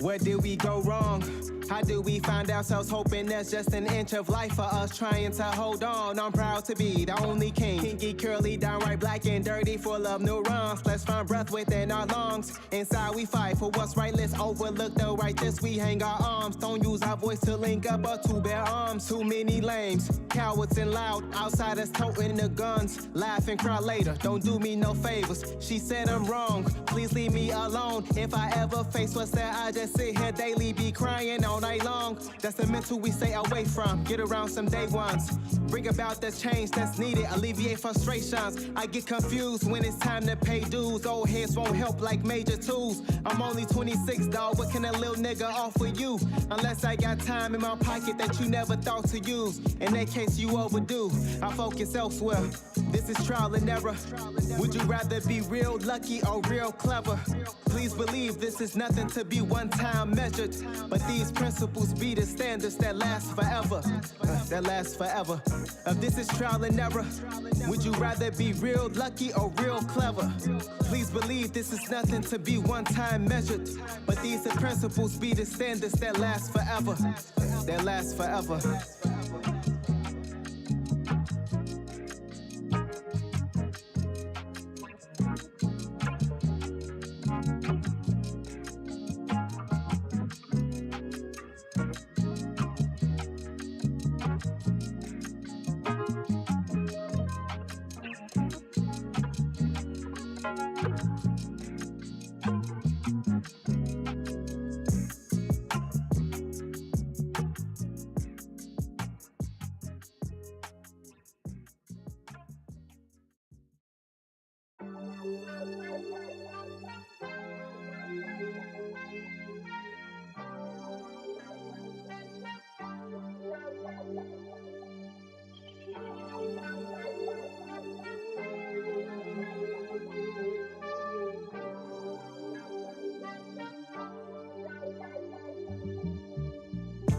Where did we go wrong? How do we find ourselves hoping there's just an inch of life for us trying to hold on? I'm proud to be the only king. Kinky, curly, downright black and dirty, full of neurons. Let's find breath within our lungs. Inside we fight for what's right. Let's overlook the righteous. We hang our arms. Don't use our voice to link up or to bear arms. Too many lames, cowards and loud. Outsiders toting the guns. Laugh and cry later. Don't do me no favors. She said I'm wrong. Please leave me alone. If I ever face what's there, I just sit here daily, be crying all night long. That's the mental we stay away from. Get around some day ones. Bring about the change that's needed. Alleviate frustrations. I get confused when it's time to pay dues. Old heads won't help like major tools. I'm only 26, dawg. What can a little nigga offer you? Unless I got time in my pocket that you never thought to use. In that case, you overdue. I focus elsewhere. This is trial and error. Would you rather be real lucky or real clever? Please believe this is nothing to be one-time measured. But these principles be the standards that last forever. That last forever. If this is trial and error, would you rather be real lucky or real clever? Please believe this is nothing to be one-time measured. But these are principles be the standards that last forever. That last forever.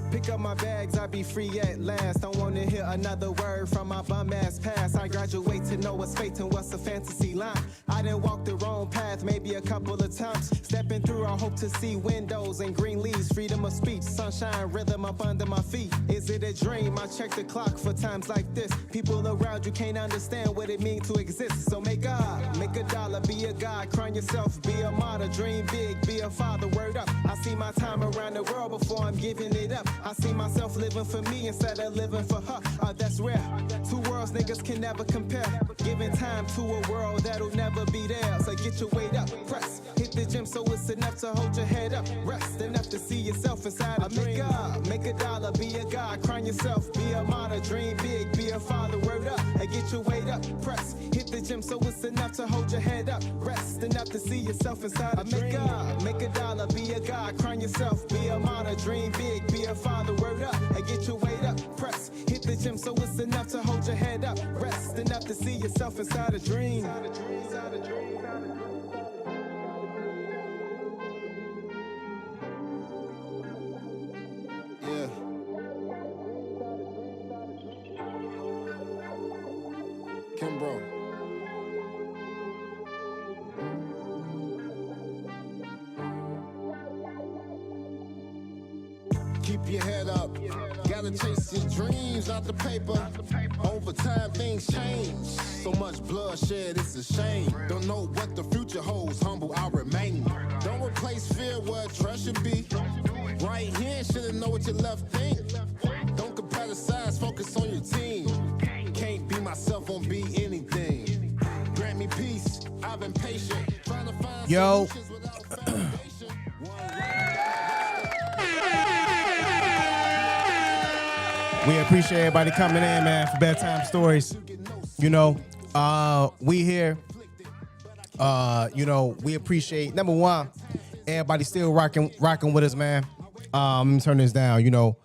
Pick up my bags, I be free at last. Don't wanna hear another word from my bum ass past. I graduate to know what's fate and what's a fantasy line. I done walked the wrong path maybe a couple of times. Stepping through, I hope to see windows and green leaves. Freedom of speech, sunshine, rhythm up under my feet. Is it a dream? I check the clock for times like this. People around you can't understand what it means to exist. So make a dollar, be a god, crown yourself, be a martyr, dream big, be a father, word up. I see my time around the world before I'm giving it up. I see myself living for me instead of living for her. That's rare. Two worlds niggas can never compare. Giving time to a world that'll never be there. So get your weight up, press. Hit the gym so it's enough to hold your head up. Rest enough to see yourself inside a dream. Make a dollar, be a god, crown yourself, be a martyr, dream big, be a father, word up. Get your weight up, press. Hit the gym so it's enough to hold your head up. Rest enough to see yourself inside a dream. Make a dollar, be a god, crown yourself, be a martyr, dream big, be a father, word up. Get your weight up, press. Hit the gym so it's enough to hold your head up. Rest enough to see yourself inside a dream. Yeah. Kimbro. Keep your head up. Gotta chase your dreams out the paper. Over time things change. So much bloodshed, it's a shame. Don't know what the future holds. Humble, I'll remain. Don't replace fear where trust should be. Right here, shouldn't know what your left think. Don't compare the size, focus on your team. Can't be myself, won't be anything. Grant me peace, I've been patient. Trying to find solutions without foundation. We appreciate everybody coming in, man, for Bedtime Stories. You know, we here. You know, we appreciate, number one, everybody still rocking with us, man. Let me turn this down. You know,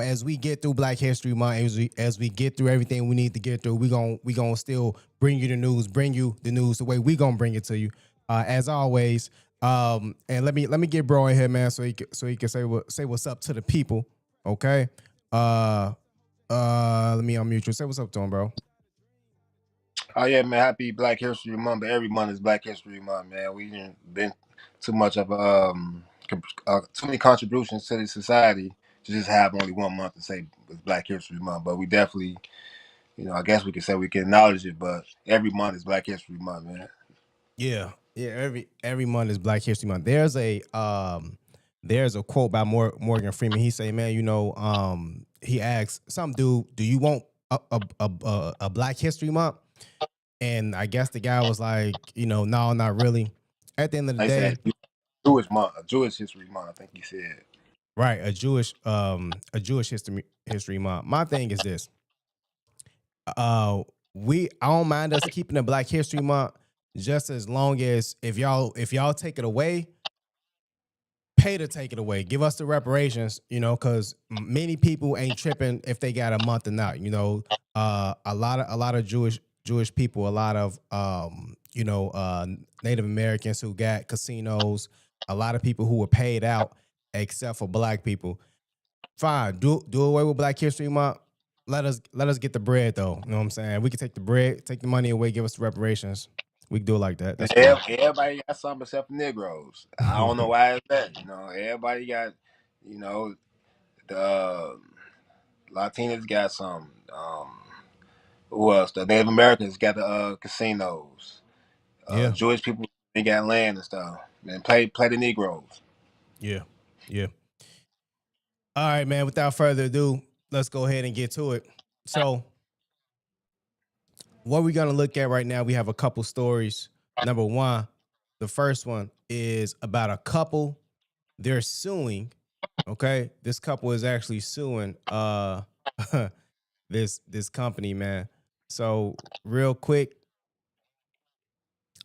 as we get through Black History Month, as we get through everything we need to get through, we gonna still bring you the news the way we gonna bring it to you, as always. And let me get bro in here, man, so he can say what's up to the people. Okay. Let me unmute you. Say what's up to him, bro. Oh yeah, man! Happy Black History Month. But every month is Black History Month, man. We didn't been too much of too many contributions to the society to just have only 1 month to say it's Black History Month. But we definitely, I guess we can say we can acknowledge it. But every month is Black History Month, man. Yeah, yeah. Every month is Black History Month. There's a quote by Morgan Freeman. He say, man, he asks some dude, do you want a Black History Month? And I guess the guy was like, no, not really. At the end of the Like I day, said, Jewish month, a Jewish History Month. I think he said. right, a Jewish history month. My thing is this. Uh I don't mind us keeping a Black History Month just as long as if y'all take it away, pay to take it away. Give us the reparations, because many people ain't tripping if they got a month or not. A lot of Jewish people, a lot of Native Americans who got casinos, a lot of people who were paid out, except for Black people. Fine, do away with Black History Month. Let us get the bread though. You know what I'm saying? We can take the bread, take the money away, give us the reparations. We can do it like that. Man, That's cool. everybody got something except for Negroes. I don't know why it's that. Everybody got, you know, the Latinos got some. Who else? The Native Americans got the casinos. Yeah, Jewish people, they got land and stuff. Man, play the Negroes. yeah, yeah. All right, man. Without further ado, let's go ahead and get to it. So, what we're gonna look at right now, we have a couple stories. Number one, the first one is about a couple. They're suing. Okay, this couple is actually suing this company, man. So, real quick,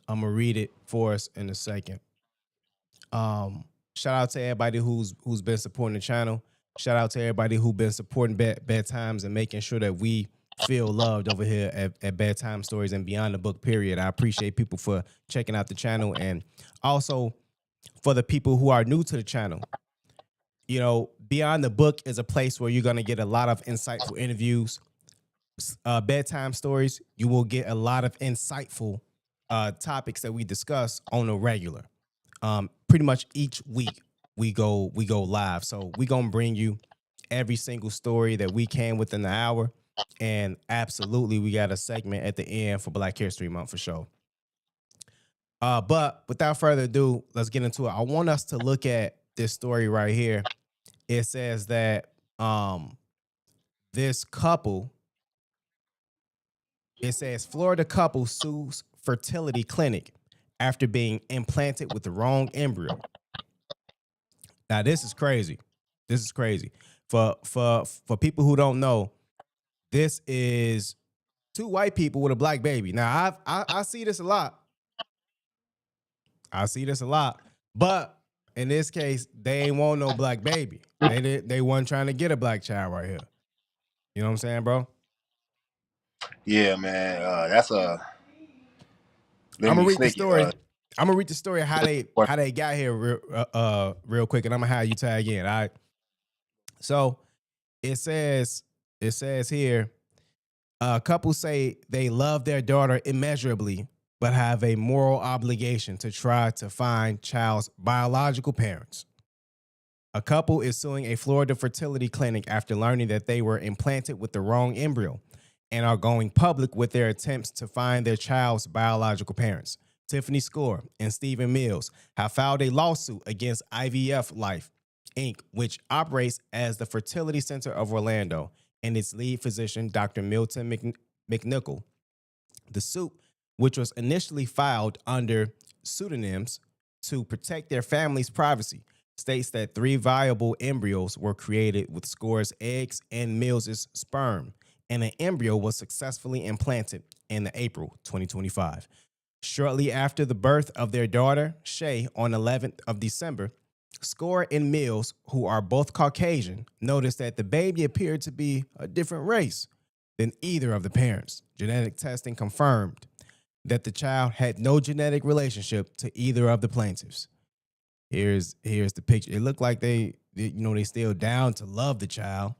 I'm gonna read it for us in a second. Shout out to everybody who's been supporting the channel. Shout out to everybody who's been supporting bedtimes and making sure that we feel loved over here at Bedtime Stories and Beyond the Book, period. I appreciate people for checking out the channel, and also for the people who are new to the channel. Beyond the Book is a place where you're gonna get a lot of insightful interviews. Bedtime Stories, you will get a lot of insightful topics that we discuss on a regular. Pretty much each week we go live. So we gonna bring you every single story that we can within the hour, and absolutely we got a segment at the end for Black History Month for sure. But without further ado, let's get into it. I want us to look at this story right here. It says that this couple. It says Florida couple sues fertility clinic after being implanted with the wrong embryo. Now this is crazy. This is crazy. For people who don't know, this is two white people with a black baby. Now I see this a lot. I see this a lot. But in this case, they ain't want no black baby. They weren't trying to get a black child right here. You know what I'm saying, bro? Yeah, man. That's a I'm gonna Lemony read the Snicket. story. I'm gonna read the story of how they got here real quick, and I'm gonna have you tag in. All right. So it says here, couples say they love their daughter immeasurably, but have a moral obligation to try to find child's biological parents. A couple is suing a Florida fertility clinic after learning that they were implanted with the wrong embryo and are going public with their attempts to find their child's biological parents. Tiffany Score and Stephen Mills have filed a lawsuit against IVF Life, Inc., which operates as the fertility center of Orlando, and its lead physician, Dr. Milton McNichol. The suit, which was initially filed under pseudonyms to protect their family's privacy, states that 3 viable embryos were created with Score's eggs and Mills's sperm, and an embryo was successfully implanted in April 2025. Shortly after the birth of their daughter, Shay, on 11th of December, Score and Mills, who are both Caucasian, noticed that the baby appeared to be a different race than either of the parents. Genetic testing confirmed that the child had no genetic relationship to either of the plaintiffs. Here's the picture. It looked like they still down to love the child.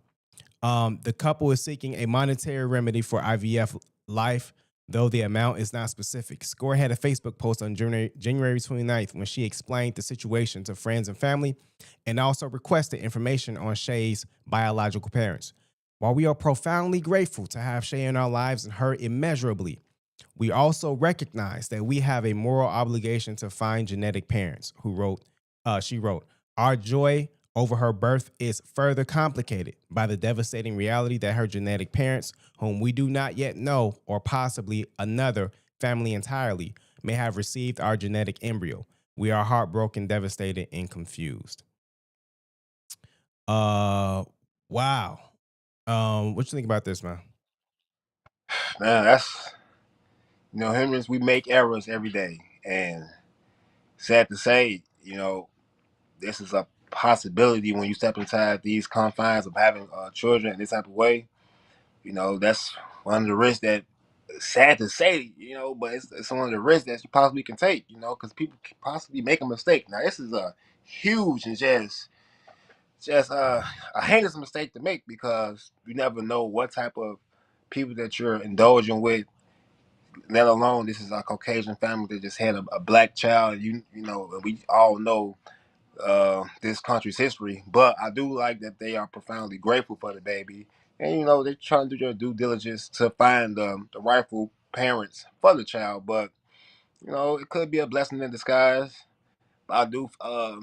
The couple is seeking a monetary remedy for IVF Life, though the amount is not specific. Score had a Facebook post on January 29th when she explained the situation to friends and family and also requested information on Shay's biological parents. While we are profoundly grateful to have Shay in our lives and her immeasurably, we also recognize that we have a moral obligation to find genetic parents. She wrote, our joy over her birth is further complicated by the devastating reality that her genetic parents, whom we do not yet know, or possibly another family entirely, may have received our genetic embryo. We are heartbroken, devastated, and confused. Uh, wow. What you think about this, man? Man, that's humans. We make errors every day, and sad to say, this is a possibility when you step inside these confines of having children in this type of way. That's one of the risks that. Sad to say, but it's one of the risks that you possibly can take, because people can possibly make a mistake. Now, this is a huge and just a heinous mistake to make because you never know what type of people that you're indulging with. Let alone this is a Caucasian family that just had a black child. And we all know this country's history. But I do like that they are profoundly grateful for the baby, and they're trying to do their due diligence to find the rightful parents for the child. But it could be a blessing in disguise. I do. I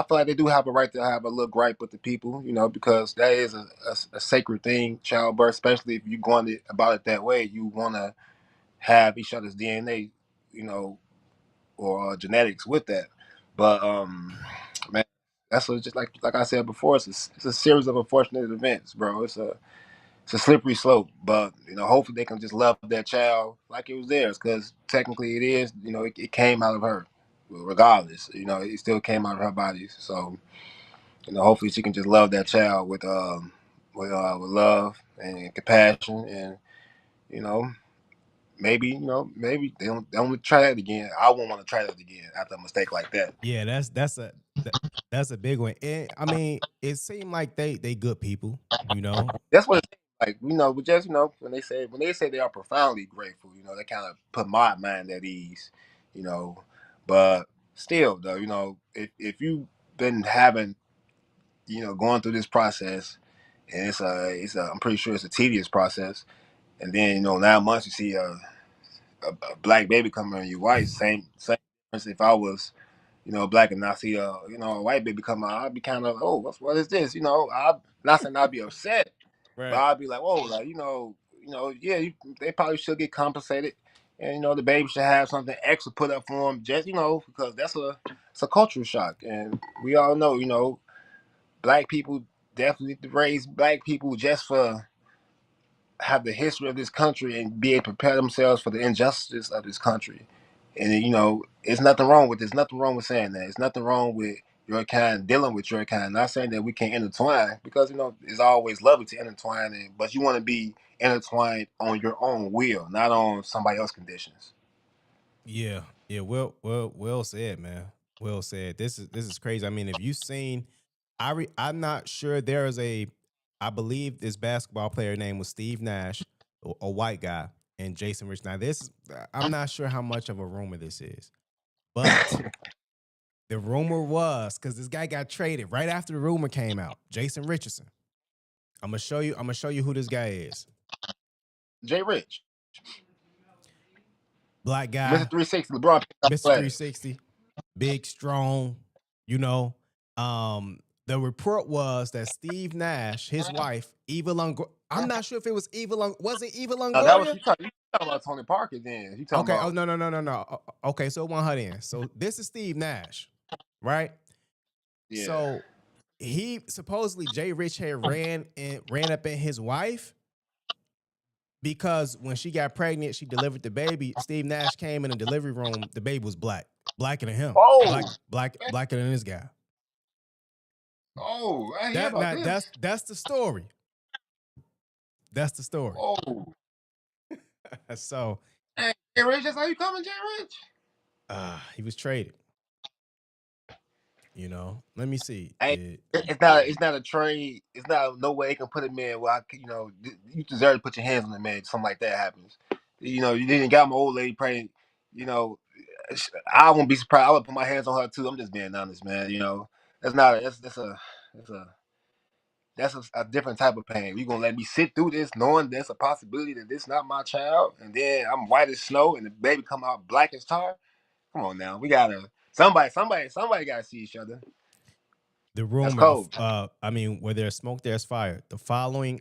feel like they do have a right to have a little gripe with the people, because that is a sacred thing, childbirth. Especially if you're going about it that way, you want to have each other's DNA, you know, or genetics with that. But man, just like I said before, it's a series of unfortunate events, bro. It's a slippery slope, but hopefully they can just love that child like it was theirs, because technically it is. It came out of her, regardless. It still came out of her body. So hopefully she can just love that child with love and compassion, and you know, maybe they don't try that again. I won't want to try that again after a mistake like that. Yeah, that, that's a big one. I mean, it seemed like they good people, you know. That's what it's like. But just when they say they are profoundly grateful, that kind of put my mind at ease. You know, but still though, if you've been having, going through this process, and it's a I'm pretty sure it's a tedious process, and then 9 months you see a black baby coming on your wife, same difference if I was black and I see a white baby come out, I'd be kind of, oh, what is this? I not saying I'd be upset, but Right. I'd be like, whoa, like yeah, they probably should get compensated, and the baby should have something extra put up for them, just because it's a cultural shock, and we all know, black people definitely raise black people just for have the history of this country and be able to prepare themselves for the injustice of this country. And it's nothing wrong with this. Nothing wrong with saying that. It's nothing wrong with your kind dealing with your kind. Not saying that we can't intertwine, because it's always lovely to intertwine, but you want to be intertwined on your own will, not on somebody else's conditions. Yeah, yeah. Well said, man. Well said. This is crazy. I mean, if you seen, I'm not sure there is I believe this basketball player name was Steve Nash, a white guy, and Jason Rich. Now I'm not sure how much of a rumor this is, but the rumor was because this guy got traded right after the rumor came out. Jason Richardson. I'm gonna show you. I'm gonna show you who this guy is. Jay Rich, Black Mr. guy, 360, LeBron picked up Mr. players. 360, big, strong, you know. The report was that Steve Nash, his wife, Eva Longoria, I'm not sure if it was was it Eva That was Longoria? you talking about Tony Parker. Then you talking Okay, oh about no. Okay, so it wasn't her then. So this is Steve Nash, right? yeah. So he supposedly Jay Rich had ran up in his wife because when she got pregnant, she delivered the baby. Steve Nash came in the delivery room. The baby was blacker than him, Oh, blacker than this guy. I hear about this. That's the story. That's the story. Oh, So hey, Jay Rich, that's how you coming, Jay Rich? he was traded. Let me see. Hey, it's not a trade. It's not no way they can put him in. Well, you deserve to put your hands on the man. Something like that happens. You didn't got my old lady pregnant. You know, I won't be surprised. I would put my hands on her too. I'm just being honest, man. That's not a, that's a that's a different type of pain. You gonna let me sit through this, knowing there's a possibility that this not my child, and then I'm white as snow, and the baby come out black as tar. Come on now, we gotta somebody gotta see each other. The That's rumor cold. of, where there's smoke, there's fire. Following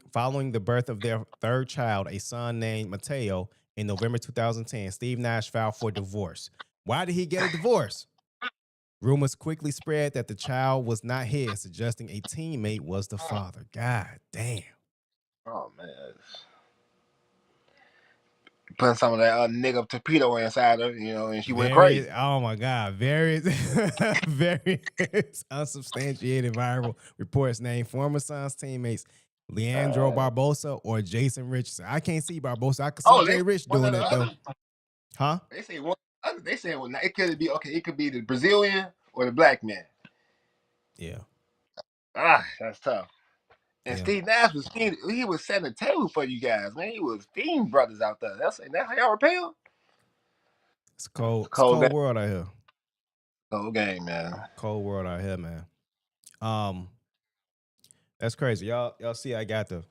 the birth of their third child, a son named Mateo, in November 2010, Steve Nash filed for divorce. Why did he get a divorce? Rumors quickly spread that the child was not his, suggesting a teammate was the father. God damn. Oh man, putting some of that nigga torpedo inside her, and she went Very, crazy. oh my God, very, very unsubstantiated viral reports name former Suns teammates Leandro Barbosa or Jason Richardson. I can't see Barbosa. I can see Oh, Jay Rich one doing or the it though. other. Huh? They say one. They say it could be okay. It could be the Brazilian or the black man. Yeah. That's tough. And Yeah. Steve Nash he was setting the table for you guys, man. He was fiend brothers out there. That's how y'all repel. It's cold. It's It's a cold game. cold world out here. Cold game, man. Cold world out here, man. Um, that's crazy. Y'all see I got the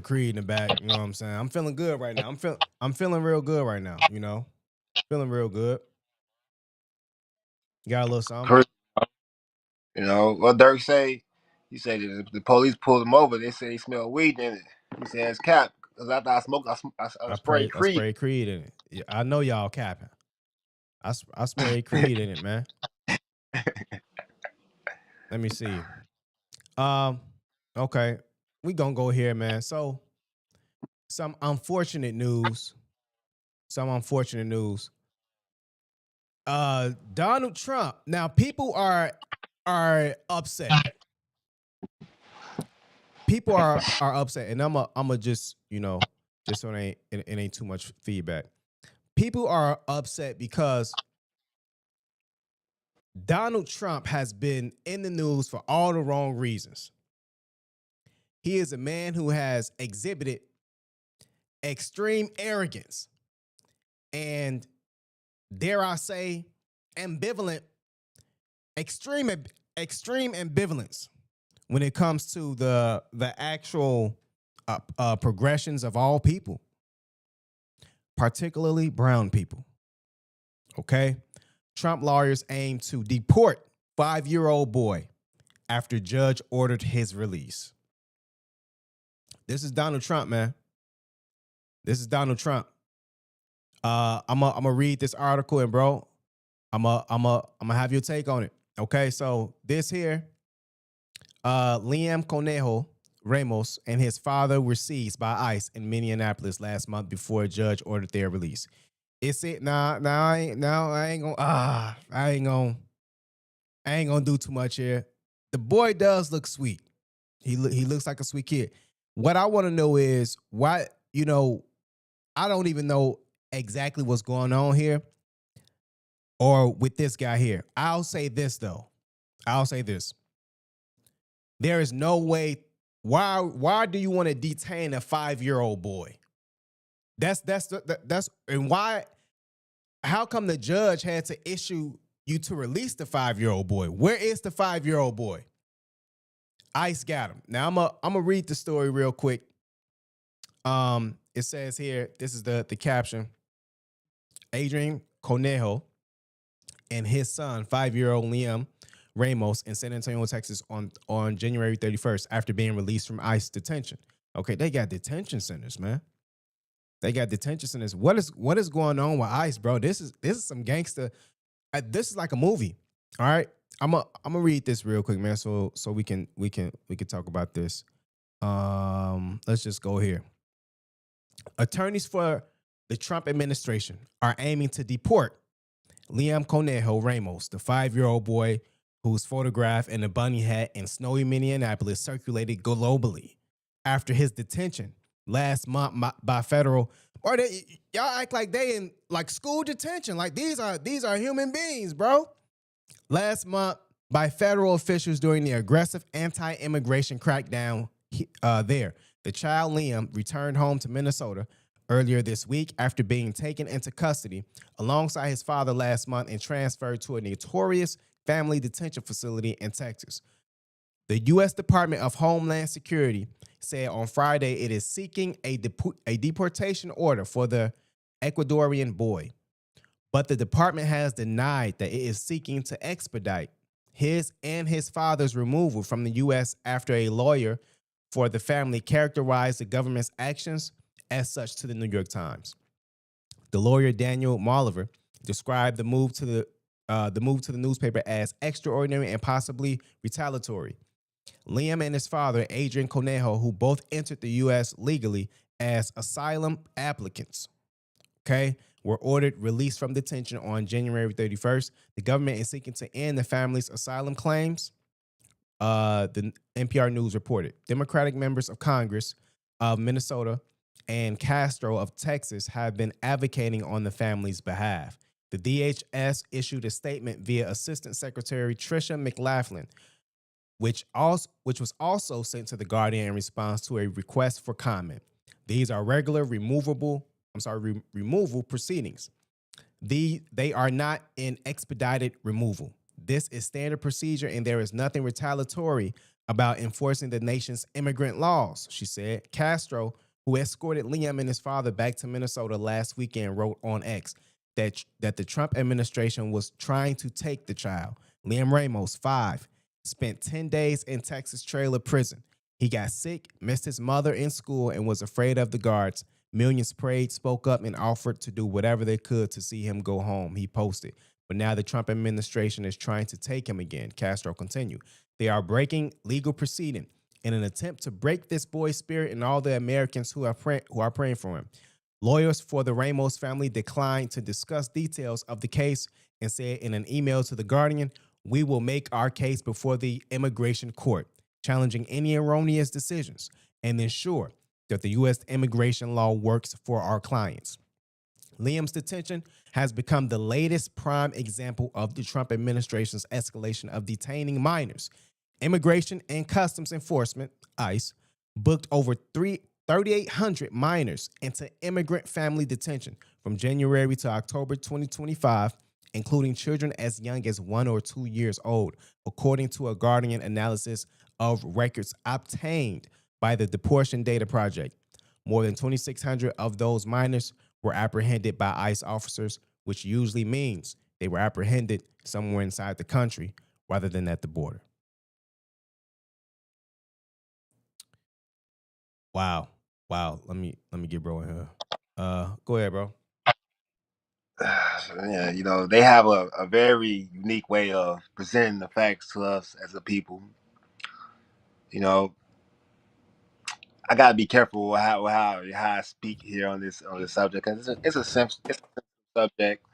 Creed in the back. You know what I'm saying? I'm feeling good right now. I'm feeling real good right now, Feeling real good. Got a little something. What Dirk say? He said the police pulled him over. They said he smelled weed in it. He said it's cap. Because after I smoked, I sprayed I Creed. sprayed Creed in it. Yeah, I know y'all capping. I sprayed Creed in it, man. Let me see. Okay. We gonna go here, man. So some unfortunate news. Some unfortunate news. Donald Trump. Now people are upset. People are upset, and I'm a just just so it ain't too much feedback. People are upset because Donald Trump has been in the news for all the wrong reasons. He is a man who has exhibited extreme arrogance and, dare I say, ambivalent, extreme ambivalence when it comes to the actual progressions of all people, particularly brown people. Okay, Trump lawyers aim to deport 5-year-old boy after judge ordered his release. This is Donald Trump, man. This is Donald Trump. I'm gonna read this article, and bro, I'm gonna have your take on it. Okay, so this here, Liam Conejo Ramos and his father were seized by ICE in Minneapolis last month before a judge ordered their release. It's it. I ain't gonna do too much here. The boy does look sweet. He looks like a sweet kid. What I want to know is why, I don't even know exactly what's going on here or with this guy here. I'll say this though. I'll say this. There is no way. Why do you want to detain a 5-year-old boy? That's and why? How come the judge had to issue you to release the 5-year-old boy? Where is the 5-year-old boy? ICE got him. Now I'm gonna read the story real quick. It says here, this is the caption. Adrian Conejo and his son, 5-year-old Liam Ramos, in San Antonio, Texas, on January 31st after being released from ICE detention. Okay, they got detention centers, man. They got detention centers. What is going on with ICE, bro? This is some gangster. This is like a movie. All right, I'm gonna read this real quick, man. So we can talk about this. Let's just go here. Attorneys for the Trump administration are aiming to deport Liam Conejo Ramos, the 5-year-old boy whose photograph in a bunny hat in snowy Minneapolis circulated globally after his detention last month by federal. Or y'all act like they in like school detention. Like these are human beings, bro. Last month by federal officials during the aggressive anti-immigration crackdown there. The child, Liam, returned home to Minnesota earlier this week after being taken into custody alongside his father last month and transferred to a notorious family detention facility in Texas. The U.S. Department of Homeland Security said on Friday it is seeking a deportation order for the Ecuadorian boy, but the department has denied that it is seeking to expedite his and his father's removal from the U.S. after a lawyer for the family characterized the government's actions as such to the New York Times. The lawyer Daniel Molliver described the move to the newspaper as extraordinary and possibly retaliatory. Liam and his father, Adrian Conejo, who both entered the U.S. legally as asylum applicants, okay, were ordered released from detention on January 31st. The government is seeking to end the family's asylum claims. The NPR News reported Democratic members of Congress of Minnesota and Castro of Texas have been advocating on the family's behalf. The DHS issued a statement via Assistant Secretary Tricia McLaughlin, which was also sent to the Guardian in response to a request for comment. These are regular removal proceedings. They are not in expedited removal. This is standard procedure, and there is nothing retaliatory about enforcing the nation's immigrant laws, she said. Castro, who escorted Liam and his father back to Minnesota last weekend, wrote on X that the Trump administration was trying to take the child. Liam Ramos, 5, spent 10 days in Texas trailer prison. He got sick, missed his mother in school, and was afraid of the guards. Millions prayed, spoke up, and offered to do whatever they could to see him go home, he posted. But now the Trump administration is trying to take him again, Castro continued. They are breaking legal proceeding in an attempt to break this boy's spirit and all the Americans who are praying for him. Lawyers for the Ramos family declined to discuss details of the case and said in an email to The Guardian, "We will make our case before the immigration court, challenging any erroneous decisions and ensure that the U.S. immigration law works for our clients." Liam's detention has become the latest prime example of the Trump administration's escalation of detaining minors. Immigration and Customs Enforcement, ICE, booked over 3,800 minors into immigrant family detention from January to October 2025, including children as young as 1 or 2 years old, according to a Guardian analysis of records obtained by the Deportation Data Project. More than 2,600 of those minors were apprehended by ICE officers, which usually means they were apprehended somewhere inside the country rather than at the border. Wow. Wow. Let me get bro in here. Go ahead, bro. Yeah, they have a very unique way of presenting the facts to us as a people. You know, I gotta be careful with how I speak here on this subject because it's a subject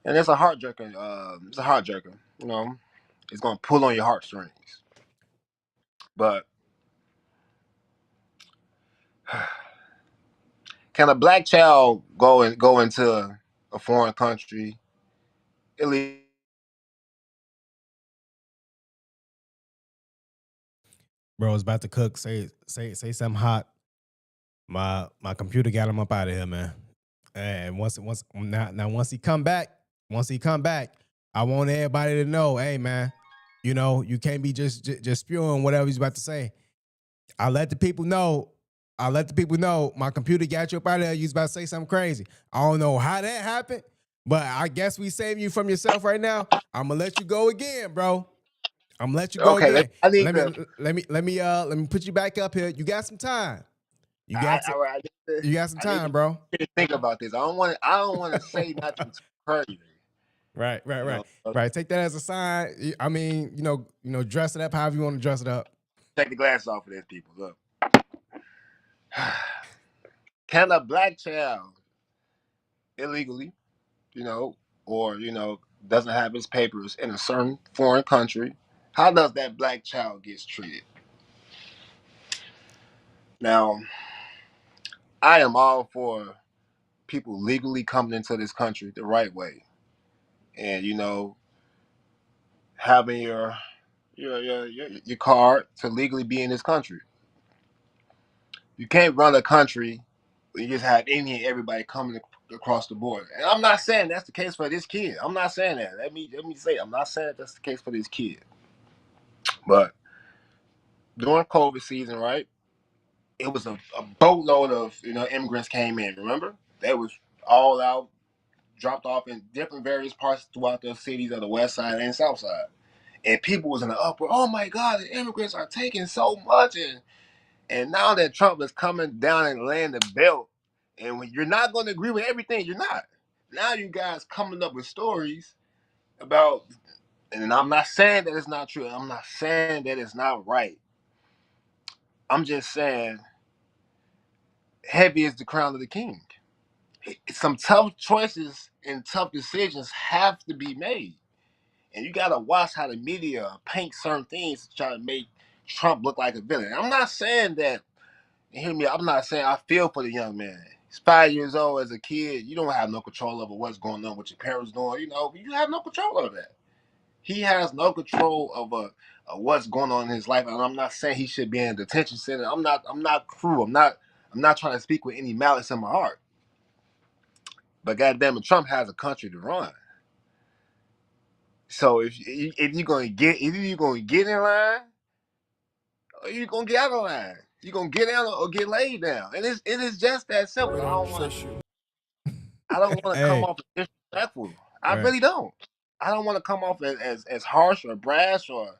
and it's a heart jerker. It's a heart jerker. It's gonna pull on your heartstrings. But can a black child go into a foreign country illegally? Bro, was about to cook. Say something hot. My computer got him up out of here, man. And once he come back, I want everybody to know, hey man, you can't be just spewing whatever he's about to say. I let the people know. My computer got you up out of there. You was about to say something crazy. I don't know how that happened, but I guess we saving you from yourself right now. I'm gonna let you go again, bro. I'm gonna let you go Okay, again. I need Let me to. let me put you back up here. You got some time. You got to, I need to. you got some I need time, bro. to think about this. I don't want to say nothing too crazy. Right, right, You right, know, right. Take that as a sign. I mean, dress it up however you want to dress it up. take the glass off of this, people. Look, can a black child illegally, you know, or doesn't have his papers in a certain foreign country? How does that black child get treated? Now, I am all for people legally coming into this country the right way, and having your card to legally be in this country. You can't run a country when you just have any and everybody coming across the board. And I'm not saying that's the case for this kid. I'm not saying that. Let me say I'm not saying that's the case for this kid. But during COVID season, right? It was a boatload of immigrants came in. Remember, they was all out, dropped off in different various parts throughout the cities of the west side and south side, and people was in the uproar. Oh my God, the immigrants are taking so much, and now that Trump is coming down and laying the belt, and when you're not going to agree with everything, you're not. Now you guys coming up with stories about, and I'm not saying that it's not true. I'm not saying that it's not right. I'm just saying heavy is the crown of the king. Some tough choices and tough decisions have to be made. And you gotta watch how the media paint certain things to try to make Trump look like a villain. I'm not saying that, hear me, I'm not saying I feel for the young man. He's 5 years old as a kid. You don't have no control over what's going on, what your parents doing. You have no control over that. He has no control over what's going on in his life. And I'm not saying he should be in a detention center. I'm not cruel. I'm not trying to speak with any malice in my heart. But goddamn it, Trump has a country to run. So if you're gonna get in line, or you're gonna get out of line. You're gonna get down or get laid down. And it is just that simple. I don't wanna come Hey, off as disrespectful. I right. really don't. I don't want to come off as harsh or brash or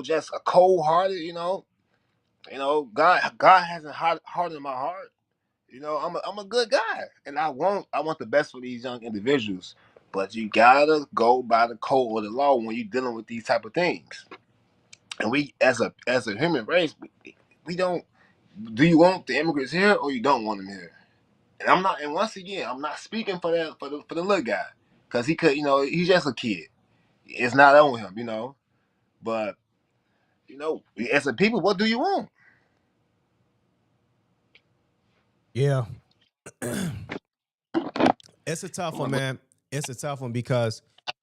just a cold hearted. God hasn't hardened my heart. I'm a good guy, and I want the best for these young individuals. But you gotta go by the code or the law when you're dealing with these type of things. And we, as a human race, we don't. Do you want the immigrants here or you don't want them here? And I'm not. And once again, I'm not speaking for that for the little guy, because he could. He's just a kid. It's not on him. But as a people, what do you want? Yeah. It's a tough one, man. It's a tough one because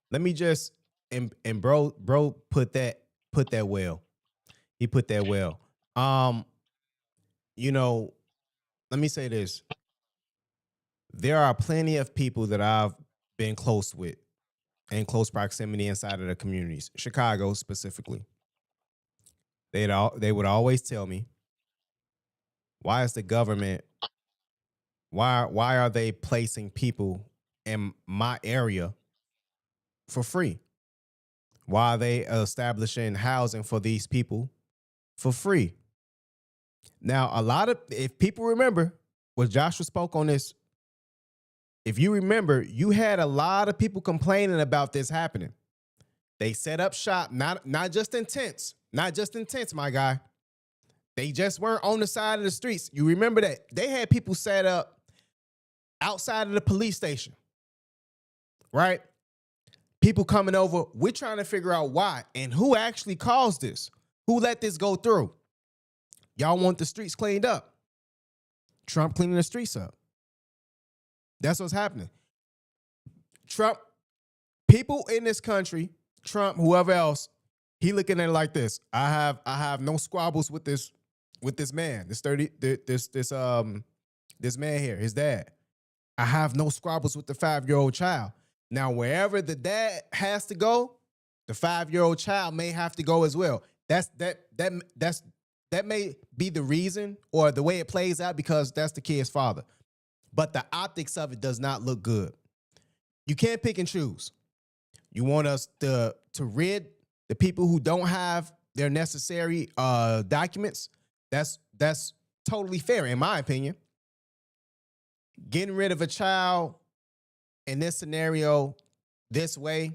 let me just and bro put that well. He put that well. Um, you know, let me say this. There are plenty of people that I've been close with in close proximity inside of the communities, Chicago specifically. They would always tell me, why is the government why are they placing people in my area for free? Why are they establishing housing for these people for free? Now, if people remember what Joshua spoke on this, if you remember, you had a lot of people complaining about this happening. They set up shop, not just in tents, my guy. They just weren't on the side of the streets. You remember that they had people set up outside of the police station, right? People coming over. We're trying to figure out why and who actually caused this. Who let this go through? Y'all want the streets cleaned up. Trump cleaning the streets up. That's what's happening. Trump, people in this country, Trump, whoever else, he looking at it like this. I have no squabbles with this man. This man here, his dad. I have no squabbles with the 5-year-old child. Now, wherever the dad has to go, the 5-year-old child may have to go as well. That may be the reason or the way it plays out because that's the kid's father. But the optics of it does not look good. You can't pick and choose. You want us to rid the people who don't have their necessary documents. That's totally fair, in my opinion. Getting rid of a child in this scenario this way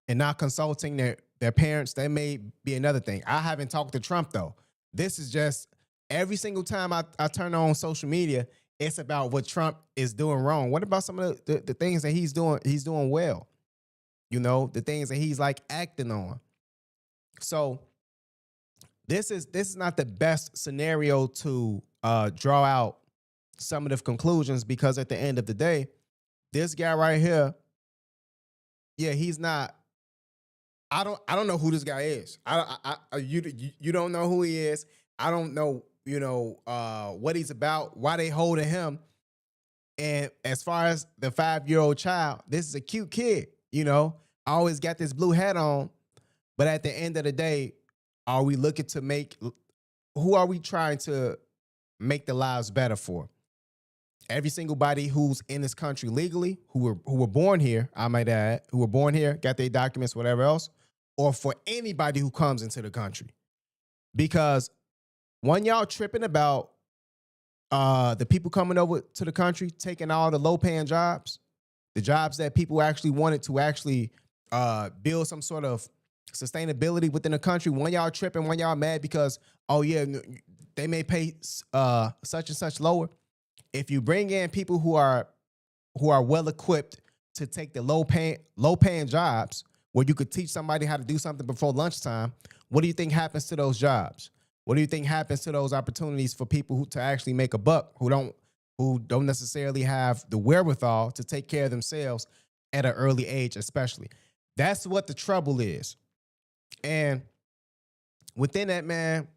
and not consulting their parents, that may be another thing. I haven't talked to Trump, though. This is just every single time I turn on social media, it's about what Trump is doing wrong. What about some of the things that he's doing? He's doing well. The things that he's like acting on. So this is not the best scenario to draw out some of the conclusions, because at the end of the day, this guy right here, yeah, he's not. I don't know who this guy is. You don't know who he is. I don't know what he's about, why they holding him. And as far as the 5-year-old child, this is a cute kid. I always got this blue hat on, but at the end of the day, are we looking to make? Who are we trying to make the lives better for? Every single body who's in this country legally, who were born here, I might add, who were born here, got their documents, whatever else, or for anybody who comes into the country. Because when y'all tripping about the people coming over to the country, taking all the low-paying jobs, the jobs that people actually wanted to actually build some sort of sustainability within the country, when y'all tripping, when y'all mad because, oh yeah, they may pay such and such lower. If you bring in people who are well equipped to take the low paying jobs where you could teach somebody how to do something before lunchtime, what do you think happens to those jobs? What do you think happens to those opportunities for people to actually make a buck, who don't necessarily have the wherewithal to take care of themselves at an early age, especially? That's what the trouble is. And within that, man,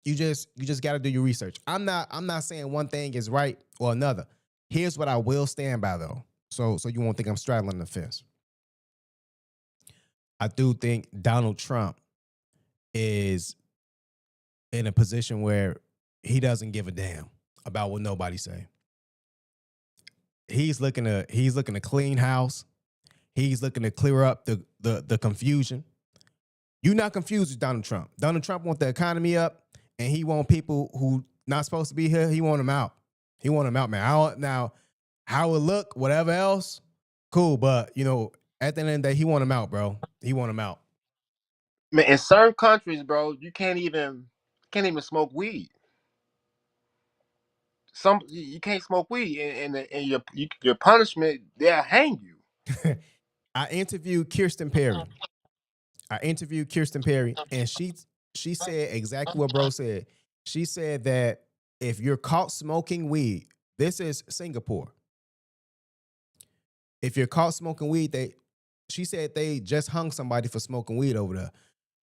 you just got to do your research. I'm not saying one thing is right or another. Here's what I will stand by, though, so you won't think I'm straddling the fence. I do think Donald Trump is in a position where he doesn't give a damn about what nobody say. He's looking to clean house. He's looking to clear up the confusion. You're not confused with Donald Trump. Donald Trump wants the economy up, and he want people who not supposed to be here. He want them out. He want them out, man. Now, how it look, whatever else, cool. But at the end of the day, he want them out, bro. He want them out. Man, in certain countries, bro, you can't even smoke weed. You can't smoke weed, and your punishment, they'll hang you. I interviewed Kirsten Perry. And she said exactly what bro said. She said that if you're caught smoking weed, this is Singapore. If you're caught smoking weed, she said they just hung somebody for smoking weed over there.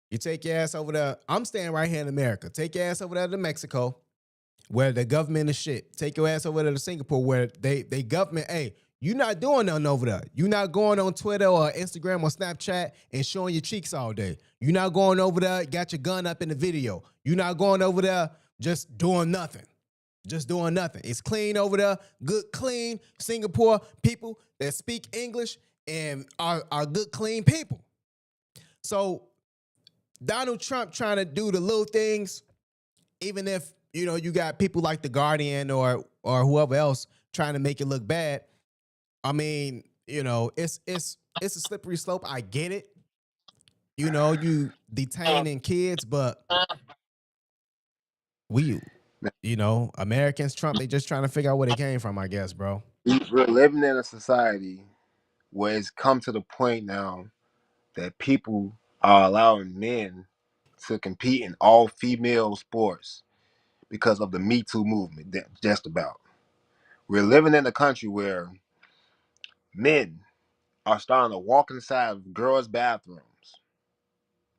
You take your ass over there. I'm staying right here in America. Take your ass over there to Mexico, where the government is shit. Take your ass over there to Singapore, where they government, hey, you're not doing nothing over there. You're not going on Twitter or Instagram or Snapchat and showing your cheeks all day. You're not going over there, got your gun up in the video. You're not going over there just doing nothing. Just doing nothing. It's clean over there. Good, clean Singapore people that speak English and are good, clean people. So Donald Trump trying to do the little things, even if, you got people like The Guardian or whoever else trying to make it look bad. I mean, it's a slippery slope. I get it. You detaining kids, but Americans, Trump, they just trying to figure out where they came from, I guess, bro. We're living in a society where it's come to the point now that people are allowing men to compete in all female sports because of the Me Too movement. Just about. We're living in a country where men are starting to walk inside of girls' bathrooms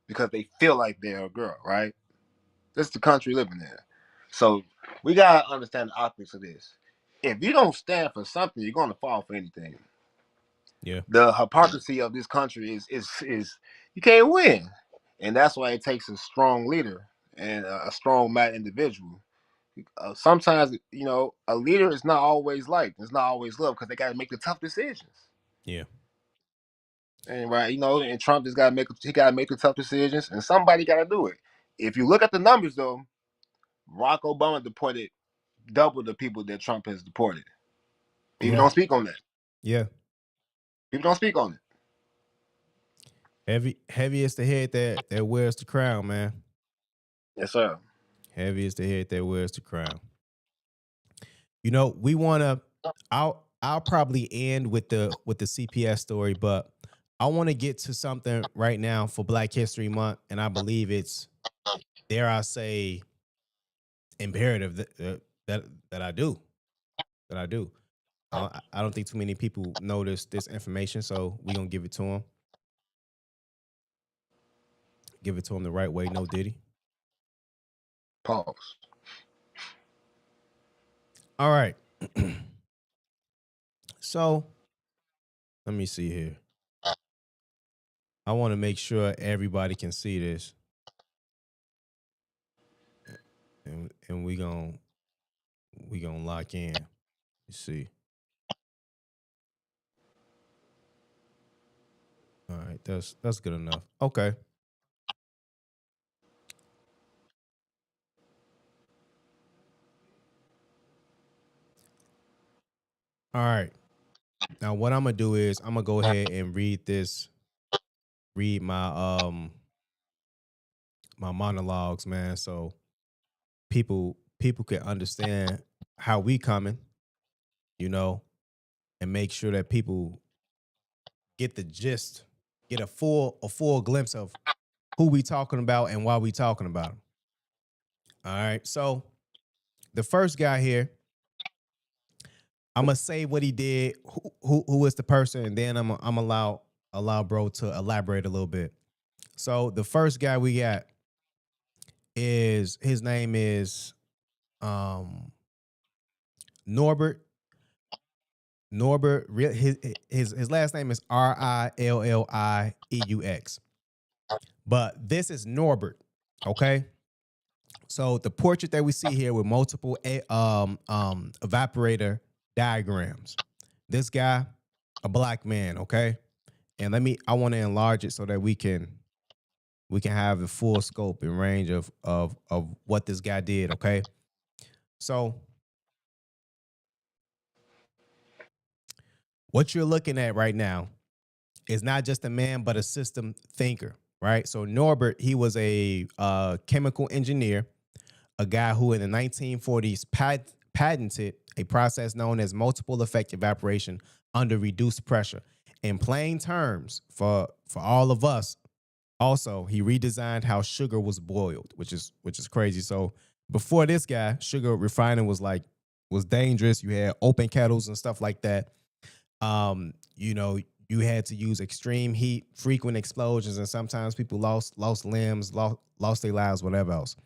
because they feel like they're a girl, right? This is the country living in. So we gotta understand the optics of this. If you don't stand for something, you're gonna fall for anything. Yeah. The hypocrisy of this country is you can't win, and that's why it takes a strong leader and a strong mad individual. Sometimes a leader is not always liked, it's not always loved because they got to make the tough decisions. Yeah. And right, and Trump just got to make the tough decisions, and somebody got to do it. If you look at the numbers, though, Barack Obama deported double the people that Trump has deported. People Yeah. don't speak on that. Yeah. People don't speak on Heavy is the head that wears the crown, man. it. Yes, sir. Heavy is the head that wears the crown. We wanna. I'll probably end with the CPS story, but I want to get to something right now for Black History Month, and I believe it's, dare I say, imperative that I do. I don't think too many people notice this information, so we're gonna give it to them. Give it to them the right way, no Diddy. Pause. All right. So let me see here. I want to make sure everybody can see this, and we gonna lock in. You see. All right, that's good enough. Okay. All right. Now what I'm gonna do is I'm gonna go ahead and read my monologues, man, so people can understand how we coming, you know, and make sure that people get the gist, get a full glimpse of who we talking about and why we talking about them. All right. So the first guy here, I'm gonna say what he did, who is the person, and then I'm allow bro to elaborate a little bit. So the first guy we got is his name is um Norbert. His last name is Rilleux. But this is Norbert. Okay. So the portrait that we see here with multiple evaporator diagrams. This guy, a black man, okay? And I want to enlarge it so that we can have the full scope and range of what this guy did, okay? So what you're looking at right now is not just a man, but a system thinker, right? So Norbert, he was a chemical engineer, a guy who in the 1940s patented a process known as multiple effect evaporation under reduced pressure. In plain terms, for all of us, also he redesigned how sugar was boiled, which is crazy. So before this guy, sugar refining was dangerous. You had open kettles and stuff like that. You know, you had to use extreme heat, frequent explosions, and sometimes people lost limbs, lost their lives, whatever else.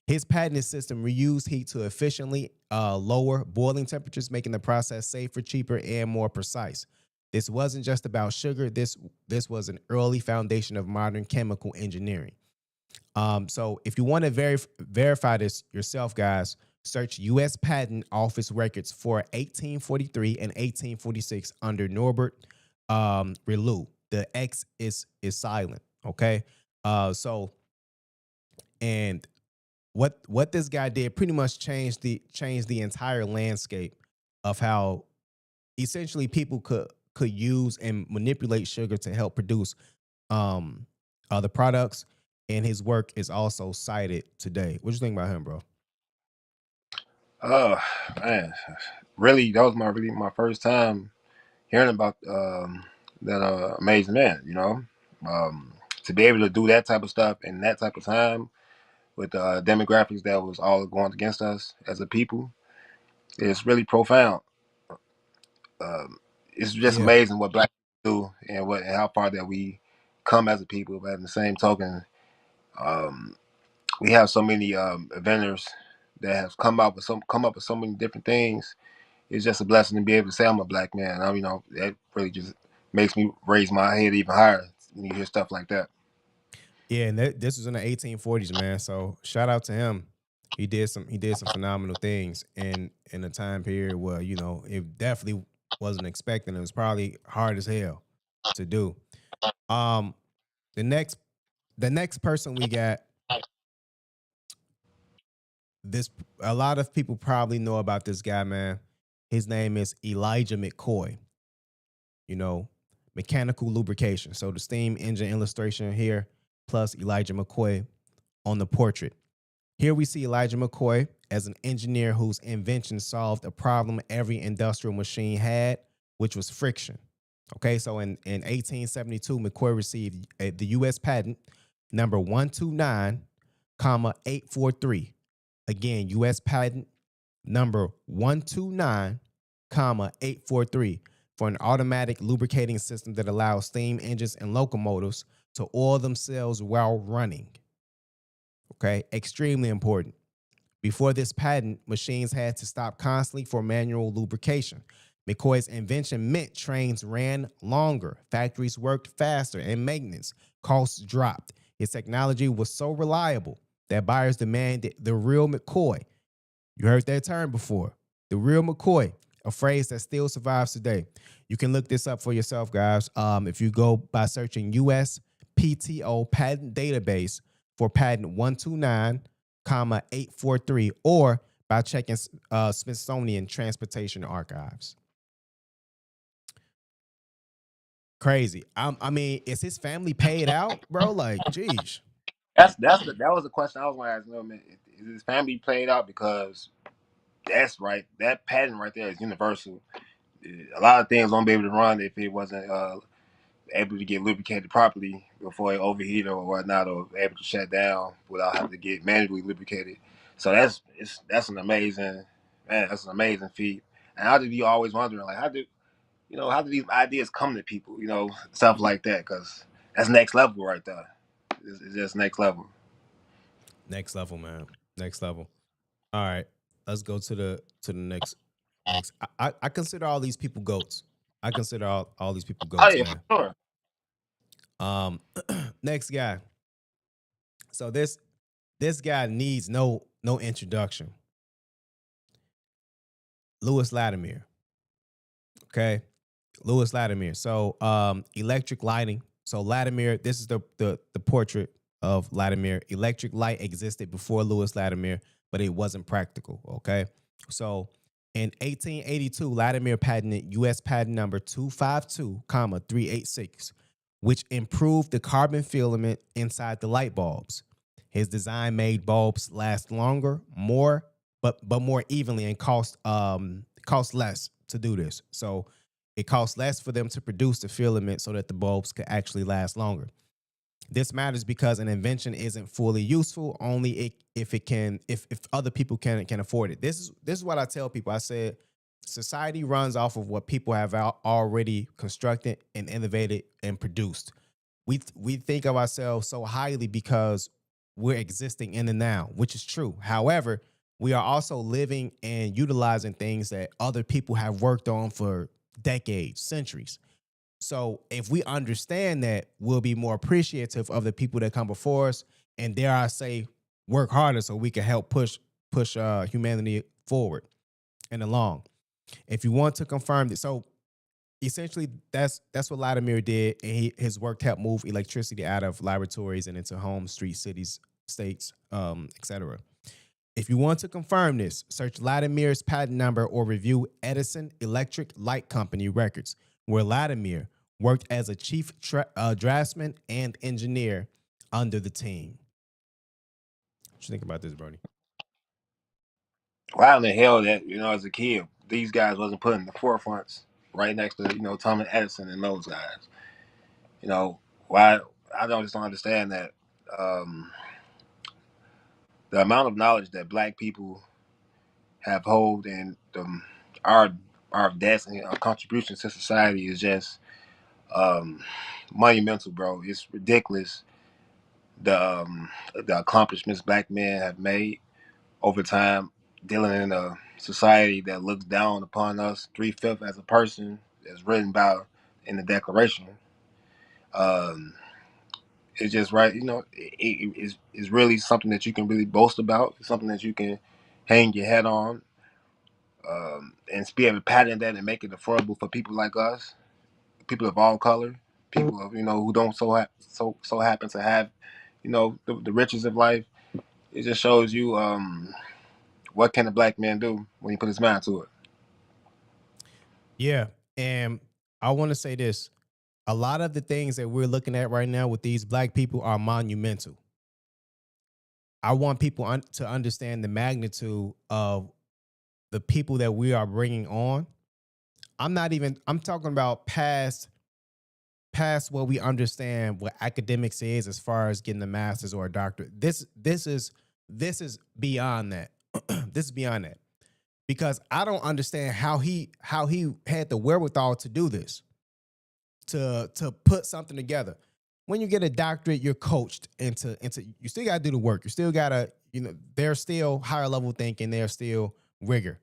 His patented system reused heat to efficiently lower boiling temperatures, making the process safer, cheaper, and more precise. This wasn't just about sugar. This was an early foundation of modern chemical engineering. So if you want to verify this yourself, guys, search U.S. Patent Office records for 1843 and 1846 under Norbert Rilleux. The X is silent. Okay. So and what this guy did pretty much changed the entire landscape of how essentially people could use and manipulate sugar to help produce other products. And his work is also cited today. What do you think about him, bro? Oh man, really, that was my first time hearing about that amazing man. Um, to be able to do that type of stuff in that type of time with demographics that was all going against us as a people, it's really profound. Um, it's just Yeah. amazing what black people do and how far that we come as a people. But in the same token, um, we have so many inventors that have come up with so many different things. It's just a blessing to be able to say I'm a black man. That really just makes me raise my head even higher when you hear stuff like that. Yeah, and this was in the 1840s, man. So shout out to him. He did some phenomenal things in a time period where it definitely wasn't expecting. It was probably hard as hell to do. Um, the next the next person we got, this a lot of people probably know about this guy, man. His name is Elijah McCoy. You know, mechanical lubrication. So the steam engine illustration here, plus Elijah McCoy on the portrait. Here we see Elijah McCoy as an engineer whose invention solved a problem every industrial machine had, which was friction. Okay, so in 1872, McCoy received the U.S. patent number 129, comma 843. Again, U.S. patent number 129, comma 843 for an automatic lubricating system that allows steam engines and locomotives to oil themselves while running. Okay, extremely important Before this patent, machines had to stop constantly for manual lubrication. McCoy's invention meant trains ran longer, factories worked faster, and maintenance costs dropped. His technology was so reliable that buyers demanded the real McCoy. You heard that term before. The real McCoy, a phrase that still survives today. You can look this up for yourself, guys. If you go by searching US PTO patent database for patent 129, 843, or by checking Smithsonian Transportation Archives. Crazy. I mean, is his family paid out, bro? Like, geez. That was the question I was going to ask. You know, man, is his family played out? Because that's right. That patent right there is universal. A lot of things won't be able to run if it wasn't able to get lubricated properly before it overheated or whatnot, or able to shut down without having to get manually lubricated. So that's an amazing, man. That's an amazing feat. And how did you always wondering, like, how do these ideas come to people? Stuff like that, because that's next level right there. It's just next level. Next level, man. Next level. All right. Let's go to the next. I consider all these people goats. I consider all these people Oh goats, yeah, man. for sure. Next guy. So this guy needs no introduction. Lewis Latimer. Okay. Lewis Latimer. So electric lighting. So Latimer, this is the portrait of Latimer. Electric light existed before Lewis Latimer, but it wasn't practical. Okay. So in 1882, Latimer patented U.S. patent number 252,386, which improved the carbon filament inside the light bulbs. His design made bulbs last longer, but more evenly, and cost less to do this. So it costs less for them to produce the filament so that the bulbs could actually last longer. This matters because an invention isn't fully useful only if other people can afford it. This is what I tell people. I said society runs off of what people have already constructed and innovated and produced. We think of ourselves so highly because we're existing in the now, which is true. However, we are also living and utilizing things that other people have worked on for decades, centuries. So if we understand that, we'll be more appreciative of the people that come before us, and dare I say, work harder so we can help push humanity forward and along. If you want to confirm that, so essentially that's what Latimer did, and his work helped move electricity out of laboratories and into homes, streets, cities, states, etc. If you want to confirm this, search Latimer's patent number or review Edison Electric Light Company records, where Latimer worked as a chief draftsman and engineer under the team. What you think about this, Bernie? Why in the hell that as a kid these guys wasn't put in the forefronts right next to Thomas Edison and those guys? Why? I just don't understand that. Um, the amount of knowledge that Black people have hold and our our deaths and our contributions to society is just um, monumental, bro. It's ridiculous the accomplishments Black men have made over time, dealing in a society that looks down upon us 3/5 as a person, as written about in the Declaration. Um, it's just right, it's really something that you can really boast about. It's something that you can hang your head on, and be able to patent that and make it affordable for people like us, people of all color, people of who don't so happen to have the riches of life. It just shows you what can a Black man do when he put his mind to it. Yeah, and I want to say this: a lot of the things that we're looking at right now with these Black people are monumental. I want people to understand the magnitude of the people that we are bringing on. I'm talking about past what we understand what academics is as far as getting a master's or a doctorate. This is beyond that. This is beyond that. Because I don't understand how he had the wherewithal to do this, to put something together. When you get a doctorate, you're coached into you still gotta do the work. You still gotta they're still higher level thinking, they're still rigor.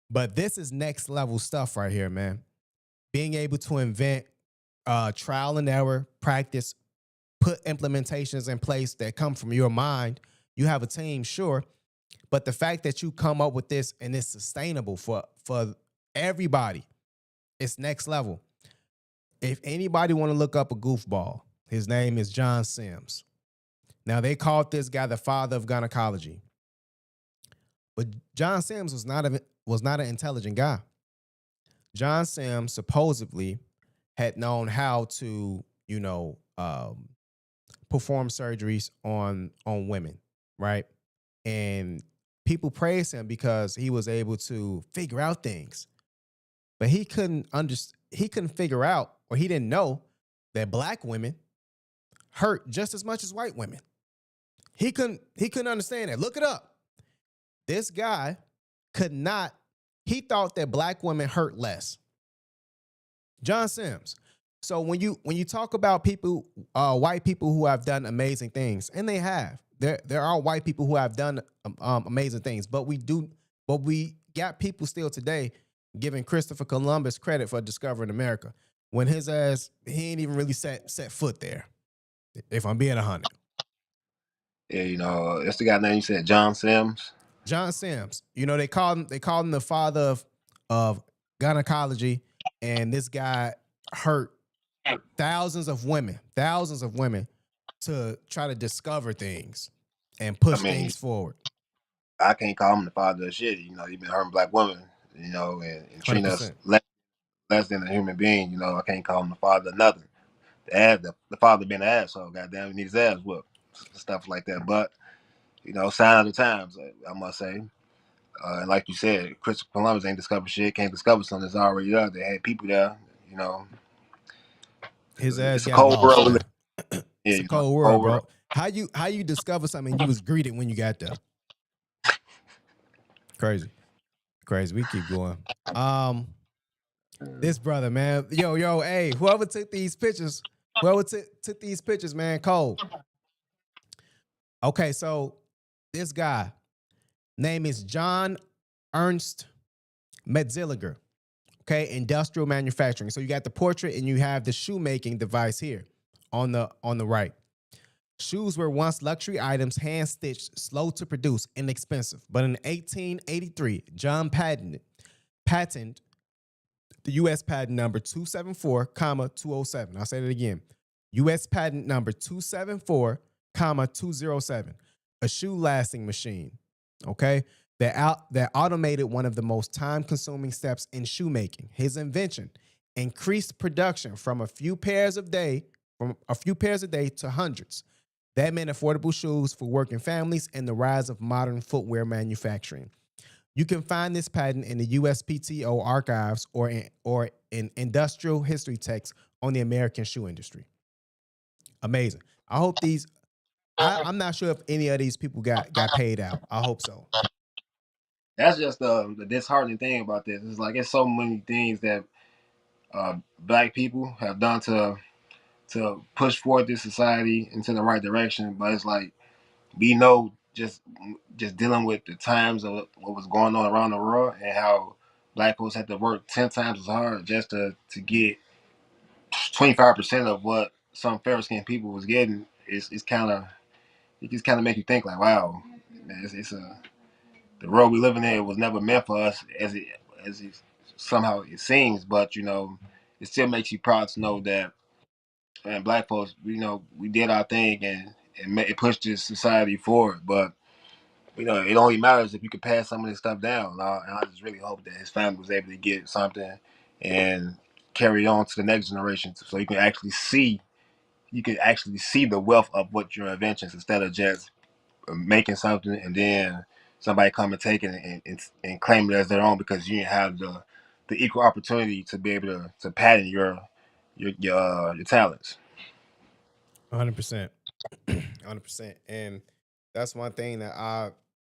But this is next level stuff right here, man. Being able to invent trial and error, practice, put implementations in place that come from your mind. You have a team, sure, but the fact that you come up with this and it's sustainable for everybody, it's next level. If anybody want to look up a goofball, his name is John Sims. Now they called this guy the father of gynecology, but John Sims was not an intelligent guy. John Sims supposedly had known how to, perform surgeries on women, right? And people praise him because he was able to figure out things, but he couldn't figure out, or he didn't know that black women hurt just as much as white women. He couldn't understand that. Look it up. This guy could not. He thought that black women hurt less. John Sims. So when you talk about people, white people who have done amazing things, and they have, there are white people who have done amazing things, but we got people still today giving Christopher Columbus credit for discovering America when his ass he ain't even really set foot there. If I'm being 100. Yeah, that's the guy name you said, John Sims. John Sims. They called him the father of gynecology, and this guy hurt thousands of women to try to discover things and I push mean, things forward. I can't call him the father of shit. He been hurting black women, and treating us 100%. less than a human being. I can't call him the father of nothing. The father being an asshole, goddamn, he needs his ass whooped, stuff like that. But sign of the times, I must say. And like you said, Christopher Columbus ain't discovered shit. Can't discover something that's already there. They had people there. You know, His ass it's a got cold lost, world. man. Yeah, It's a cold cold world, world. bro. How you discover something and you was greeted when you got there? Crazy. Crazy. We keep going. Um, this brother, man. Yo, hey, whoever took these pictures, took these pictures, man, cold. Okay, so this guy, name is John Ernst Metziliger. Okay, industrial manufacturing. So you got the portrait and you have the shoemaking device here on the right. Shoes were once luxury items, hand stitched, slow to produce, inexpensive. But in 1883, John patented the U.S. patent number 274,207. I'll say that again. U.S. patent number 274,207. A shoe lasting machine. Okay, that automated one of the most time-consuming steps in shoemaking. His invention increased production from a few pairs a day to hundreds. That meant affordable shoes for working families and the rise of modern footwear manufacturing. You can find this patent in the USPTO archives or in industrial history texts on the American shoe industry. Amazing. I hope these. I'm not sure if any of these people got paid out. I hope so. That's just the disheartening thing about this. It's like it's so many things that black people have done to push forward this society into the right direction, but it's like we know just dealing with the times of what was going on around the world and how black folks had to work 10 times as hard just to get 25% of what some fair skinned people was getting. It's kind of it just kind of make you think like, wow, man, it's a the world we live in here was never meant for us as it somehow it seems, but it still makes you proud to know that man, black folks, we did our thing and it pushed this society forward. But it only matters if you can pass some of this stuff down. And I just really hope that his family was able to get something and carry on to the next generation, so you can actually see the wealth of what your inventions instead of just making something and then somebody come and take it and claim it as their own because you didn't have the equal opportunity to be able to patent your talents. 100%. 100%. And that's one thing that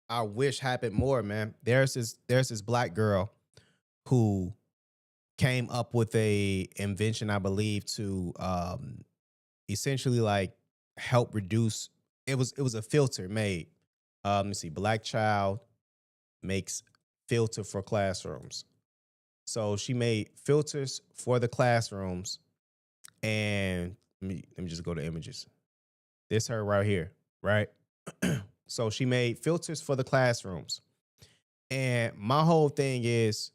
I wish happened more, man. There's this black girl who came up with a invention, I believe, to essentially like help reduce. It was a filter made Let me see. Black child makes filter for classrooms. So she made filters for the classrooms, and let me just go to images. This her right here, right? So she made filters for the classrooms, and my whole thing is,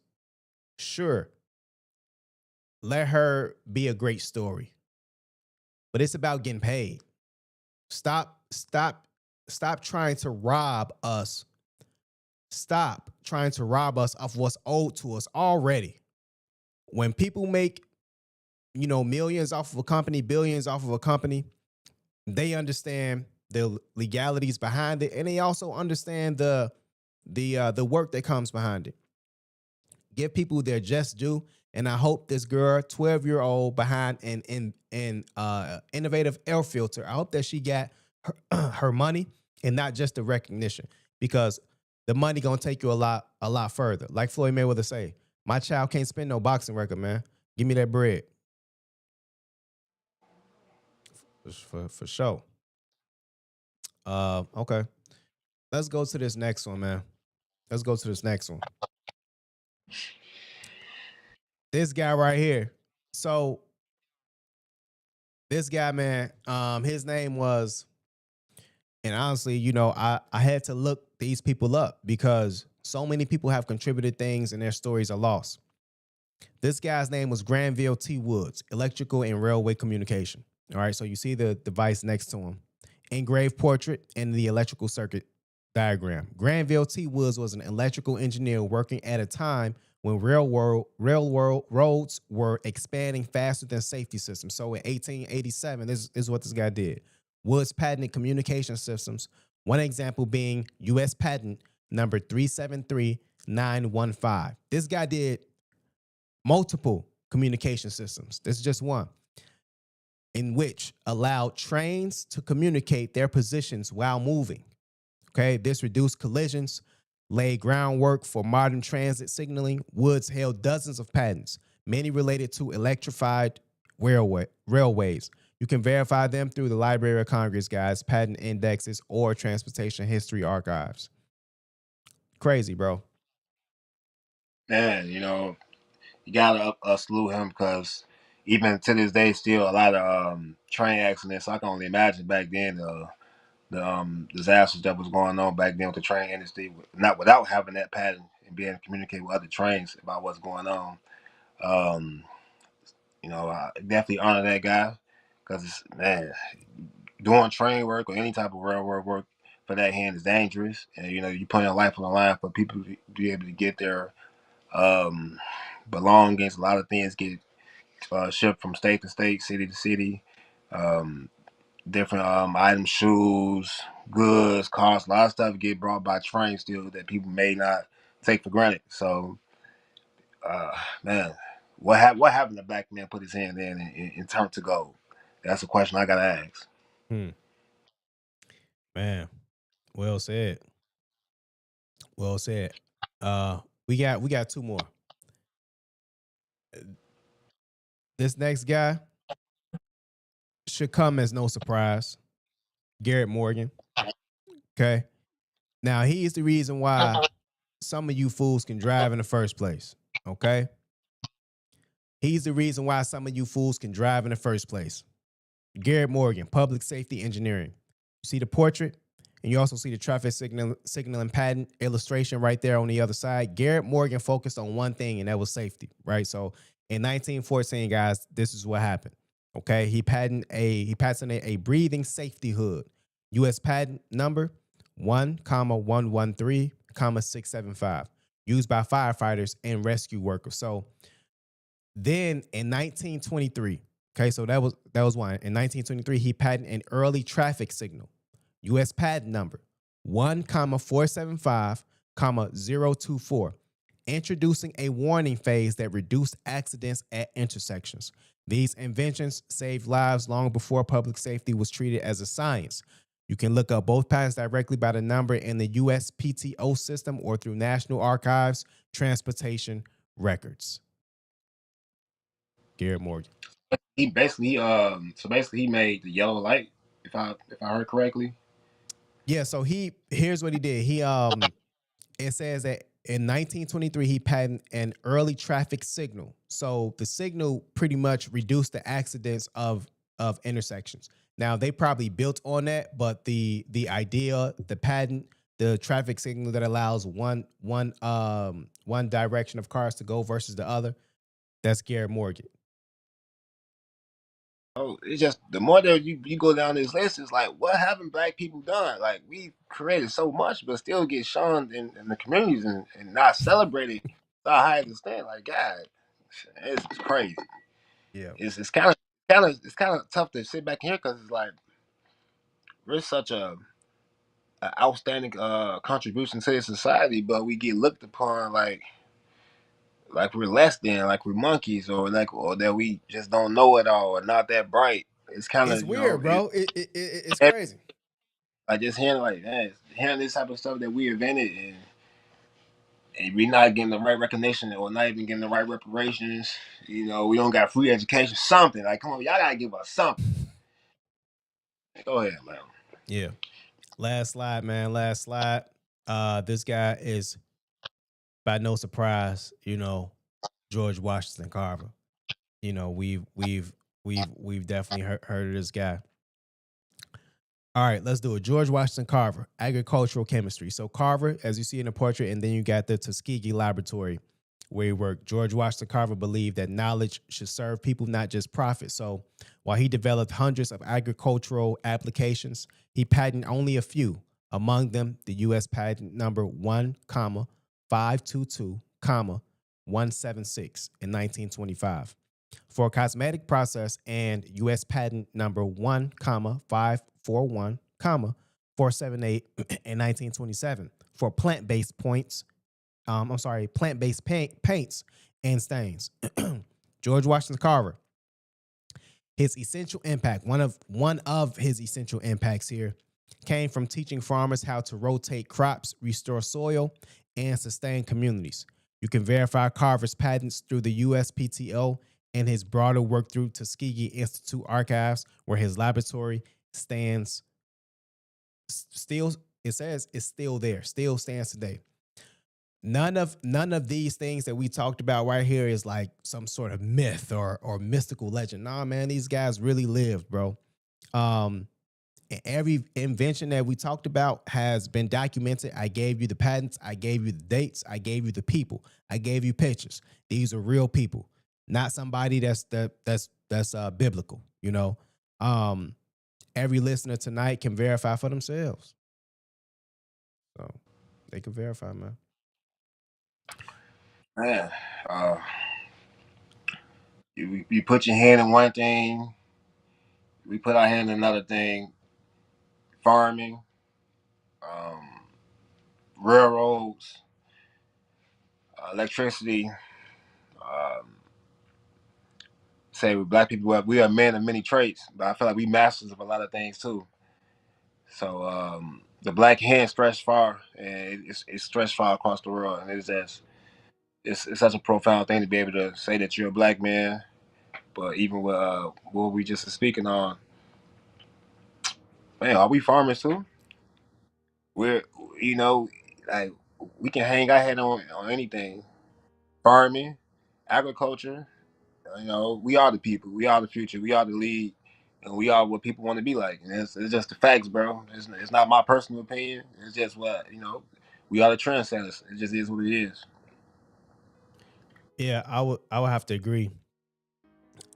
sure, let her be a great story, but it's about getting paid. Stop, stop, stop trying to rob us. Stop trying to rob us of what's owed to us already. When people make, millions off of a company, billions off of a company, they understand the legalities behind it, and they also understand the work that comes behind it. Give people their just due, and I hope this girl, 12-year-old, behind an innovative air filter, I hope that she got her money and not just the recognition, because the money gonna take you a lot further. Like Floyd Mayweather say, my child can't spend no boxing record, man. Give me that bread. For sure. Okay. Let's go to this next one, man. Let's go to this next one. This guy right here. So this guy, man, his name was, and honestly, I had to look these people up because so many people have contributed things and their stories are lost. This guy's name was Granville T. Woods, electrical and railway communication. All right, so you see the device next to him. Engraved portrait and the electrical circuit diagram. Granville T. Woods was an electrical engineer working at a time when railroads were expanding faster than safety systems. So in 1887, this is what this guy did. Woods patented communication systems, one example being U.S. patent number 373915. This guy did multiple communication systems. This is just one, in which allowed trains to communicate their positions while moving. Okay, this reduced collisions, laid groundwork for modern transit signaling. Woods held dozens of patents, many related to electrified railways. You can verify them through the Library of Congress, guys, patent indexes, or transportation history archives. Crazy, bro. Man, you gotta salute him because even to this day, still a lot of train accidents. I can only imagine back then the disasters that was going on back then with the train industry, not without having that pattern and being able to communicate with other trains about what's going on. Um, I definitely honor that guy because man, doing train work or any type of railroad work for that hand is dangerous, and you put your life on the line for people to be able to get their um, belongings. A lot of things get shipped from state to state, city to city. Um, Different items, shoes, goods, cars, a lot of stuff get brought by train still that people may not take for granted. So, uh, man, what happened to black man put his hand in and turned to gold? That's a question I gotta ask. Hmm. Man, well said. Well said. We got two more. This next guy should come as no surprise. Garrett Morgan. Okay. Now he's the reason why some of you fools can drive in the first place. Okay. He's the reason why some of you fools can drive in the first place. Garrett Morgan, public safety engineering. You see the portrait, and you also see the traffic signaling patent illustration right there on the other side. Garrett Morgan focused on one thing, and that was safety, right? So in 1914, guys, this is what happened. Okay, he patented a breathing safety hood. U.S. patent number 1,113,675, used by firefighters and rescue workers. So then in 1923, okay, so that was one. In 1923, he patented an early traffic signal, U.S. patent number 1,475,024, introducing a warning phase that reduced accidents at intersections. These inventions saved lives long before public safety was treated as a science. You can look up both patents directly by the number in the USPTO system or through National Archives Transportation Records. Garrett Morgan. He basically he made the yellow light, if I heard correctly. Yeah, so here's what he did. It says that in 1923 he patented an early traffic signal. So the signal pretty much reduced the accidents of intersections. Now they probably built on that, but the idea, the patent, the traffic signal that allows one direction of cars to go versus the other, that's Garrett Morgan. Oh, it's just the more that you go down this list, it's like, what haven't black people done? Like, we created so much, but still get shunned in the communities and not celebrated to a high extent. Like, God, it's crazy. Yeah. It's kind of tough to sit back here because it's like we're such a outstanding contribution to the society, but we get looked upon like we're less than, like we're monkeys, or that we just don't know it all, or not that bright. It's kind It's of weird, it, bro. It's crazy. like just hearing like man, hearing this type of stuff that we invented, and we not getting the right recognition or not even getting the right reparations. We don't got free education, something like come on, y'all gotta give us something. Go ahead, man. Yeah. Last slide, man. Last slide. This guy is by no surprise, George Washington Carver. We've definitely heard of this guy. All right, let's do it. George Washington Carver, agricultural chemistry. So Carver, as you see in the portrait, and then you got the Tuskegee Laboratory where he worked. George Washington Carver believed that knowledge should serve people, not just profit. So while he developed hundreds of agricultural applications, he patented only a few. Among them, the U.S. patent number 1,522, 176 in 1925 for a cosmetic process, and U.S. patent number 1,541, 478 in 1927 for plant-based plant-based paints and stains. George Washington Carver, his essential impact, one of his essential impacts here came from teaching farmers how to rotate crops, restore soil, and sustain communities. You can verify Carver's patents through the USPTO and his broader work through Tuskegee Institute archives, where his laboratory stands still. It says it's still there, still stands today. None of these things that we talked about right here is like some sort of myth or mystical legend. Nah, man, these guys really lived, bro. Um, every invention that we talked about has been documented. I gave you the patents, I gave you the dates, I gave you the people, I gave you pictures. These are real people, not somebody that's biblical. Um, every listener tonight can verify for themselves, so they can verify, man. Man, uh, you put your hand in one thing, we put our hand in another thing. Farming, um, railroads, electricity. Um, say with black people, we are men of many traits, but I feel like we masters of a lot of things too. So the black hand stretched far, and it's stretched far across the world, and it's such a profound thing to be able to say that you're a black man. But even with what we just speaking on, man, are we farmers too? We're you know like we can hang our head on anything. Farming, agriculture. We are the people. We are the future. We are the lead, and we are what people want to be like. And it's just the facts, bro. It's not my personal opinion. It's just what. We are the trendsetters. It just is what it is. Yeah, I would have to agree.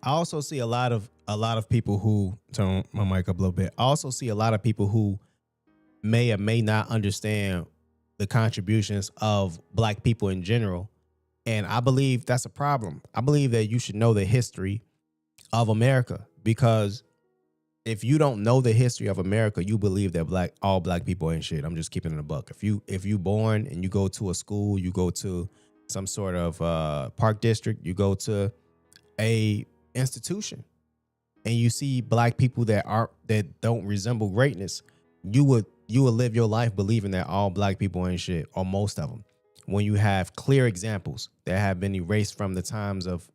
I also see a lot of people who turn my mic up a little bit. I also see a lot of people who may or may not understand the contributions of black people in general. And I believe that's a problem. I believe that you should know the history of America, because if you don't know the history of America, you believe that all black people ain't shit. I'm just keeping it a buck. If you born and you go to a school, you go to some sort of park district, you go to a institution, and you see black people that don't resemble greatness, you would live your life believing that all black people ain't shit, or most of them. When you have clear examples that have been erased from the times of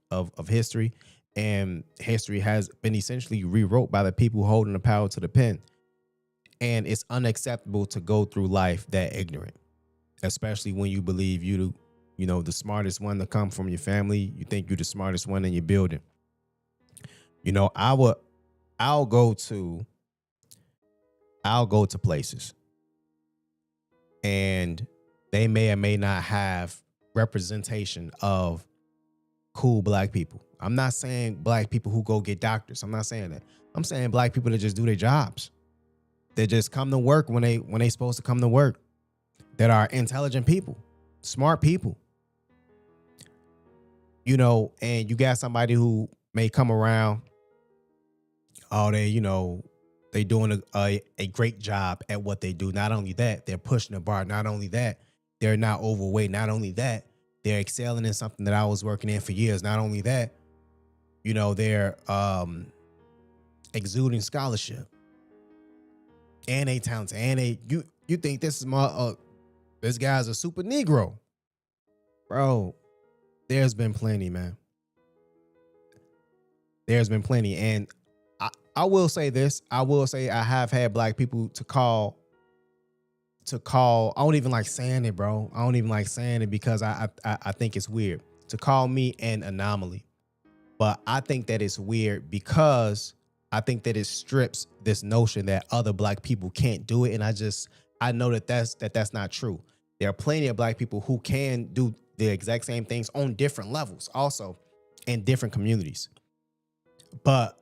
history, and history has been essentially rewrote by the people holding the power to the pen. And it's unacceptable to go through life that ignorant, especially when you believe the smartest one to come from your family. You think you're the smartest one in your building. You know, I'll go to I'll go to places and they may or may not have representation of cool black people. I'm not saying black people who go get doctors. I'm not saying that. I'm saying black people that just do their jobs. That just come to work when they supposed to come to work. That are intelligent people, smart people. And you got somebody who may come around. Oh, they doing a great job at what they do. Not only that, they're pushing the bar. Not only that, they're not overweight. Not only that, they're excelling in something that I was working in for years. Not only that, they're exuding scholarship and they talented. And you think this guy's a super Negro, bro? There's been plenty, man. There's been plenty, and I will say this. I will say I have had black people to call. I don't even like saying it, bro. I don't even like saying it because I think it's weird to call me an anomaly. But I think that it's weird because I think that it strips this notion that other black people can't do it, and I know that's not true. There are plenty of black people who can do the exact same things on different levels, also in different communities. But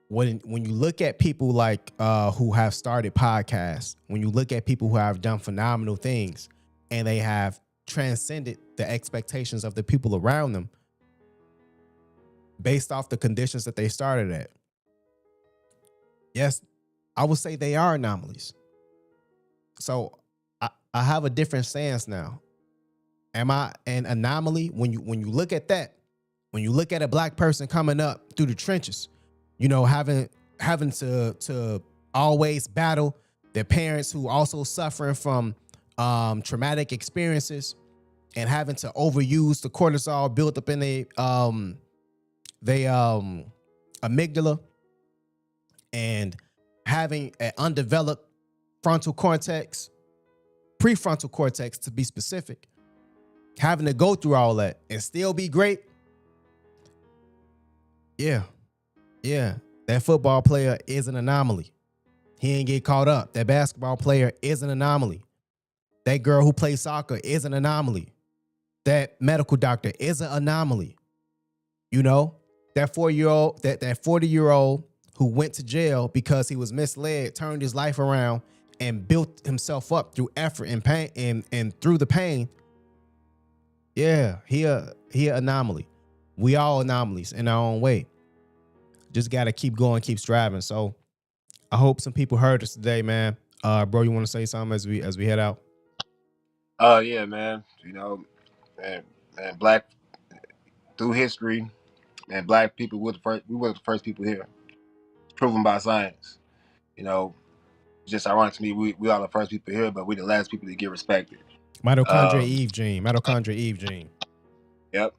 when you look at people like who have started podcasts, when you look at people who have done phenomenal things and they have transcended the expectations of the people around them based off the conditions that they started at, yes, I would say they are anomalies. So I have a different stance now. Am I an anomaly when you look at that? When you look at a black person coming up through the trenches, having to always battle their parents who also suffering from traumatic experiences and having to overuse the cortisol built up in their amygdala and having an undeveloped frontal cortex, prefrontal cortex to be specific, having to go through all that and still be great. Yeah. That football player is an anomaly. He ain't get caught up. That basketball player is an anomaly. That girl who plays soccer is an anomaly. That medical doctor is an anomaly. That 4-year-old, that 40-year-old who went to jail because he was misled, turned his life around and built himself up through effort and pain and through the pain. Yeah, he a anomaly. We all anomalies in our own way. Just got to keep going, keep striving. So I hope some people heard us today, man. Bro, you want to say something as we head out? Yeah, man. Man, black through history, man, black people were the first. We were the first people here, proven by science. You know, just ironic to me, we are the first people here, but we the last people to get respected. Mitochondria Um, Eve gene. Mitochondria Eve gene. yep.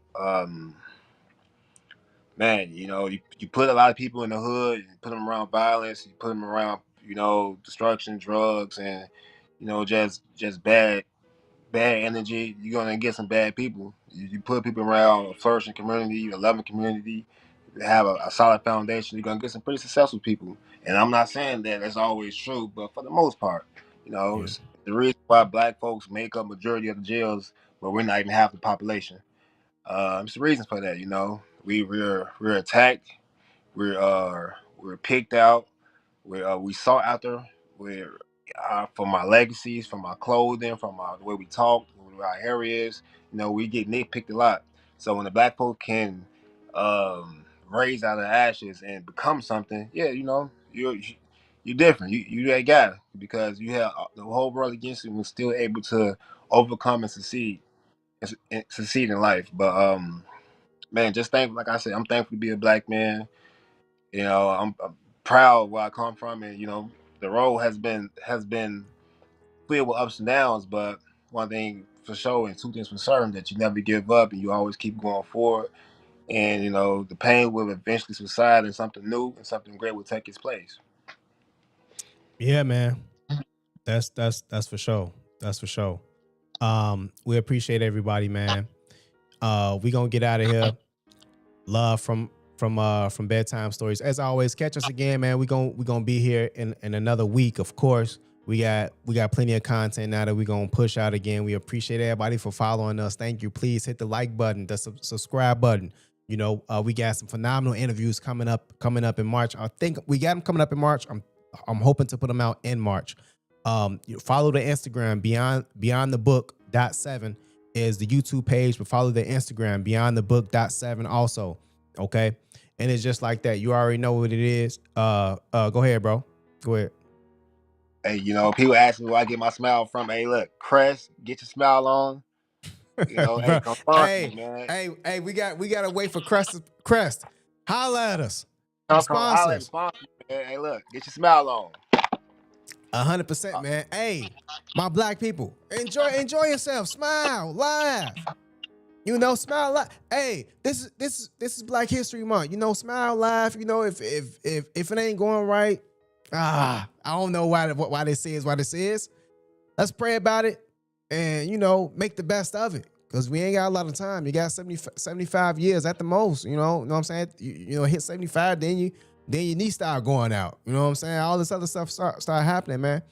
Man, you put a lot of people in the hood, you put them around violence, you put them around, destruction, drugs, and just bad energy. You're gonna get some bad people. You put people around a flourishing community, a loving community, have a solid foundation. You're gonna get some pretty successful people. And I'm not saying that that's always true, but for the most part, Yeah. it's the reason why black folks make up majority of the jails, but we're not even half the population. It's the reason for that. We're attacked. We're picked out. We sought after. We're from our legacies, from our clothing, from the way we talk, where our hair is. We get nitpicked a lot. So when the black folk can raise out of ashes and become something, yeah, you're different. You that guy because you have the whole world against you and was still able to overcome and succeed and succeed in life. But man, just like I said, I'm thankful to be a black man. I'm proud where I come from, and the road has been filled with ups and downs. But one thing for sure, and two things for certain, that you never give up and you always keep going forward. And the pain will eventually subside, and something new and something great will take its place. Yeah, man. That's for sure. That's for sure. We appreciate everybody, man. We gonna get out of here. Love from Bedtime Stories. As always, catch us again, man. We gonna be here in another week, of course. We got plenty of content now that we're gonna push out again. We appreciate everybody for following us. Thank you. Please hit the like button, the subscribe button. We got some phenomenal interviews coming up in March. I think we got them coming up in March. I'm hoping to put them out in March. Follow the Instagram beyond the book .7 is the YouTube page, but follow the Instagram beyond the book .7 also. Okay, and it's just like that. You already know what it is. Go ahead, bro. Go ahead. Hey, people ask me where I get my smile from. Hey, look, Crest, get your smile on. Hey, Bro, come sponsor me, hey, man. hey, we gotta wait for Crest. Holla at us. Come holler at the Sponsors. sponsor, man. Hey, look, get your smile on. 100%, man. Hey, my black people, enjoy yourself. Smile, laugh. Smile, laugh. Hey, this is Black History Month. Smile, laugh. If it ain't going right, I don't know why this is what this is. Let's pray about it and make the best of it. Because we ain't got a lot of time. You got 75 years at the most. You know what I'm saying? Hit 75, then your knees start going out. You know what I'm saying? All this other stuff start happening, man.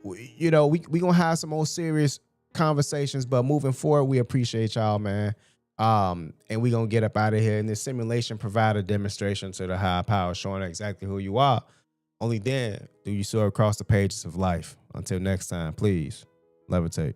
We gonna have some more serious conversations, but moving forward, we appreciate y'all, man. And we gonna get up out of here. And this simulation provide a demonstration to the higher power, showing exactly who you are. Only then do you soar across the pages of life. Until next time, please levitate.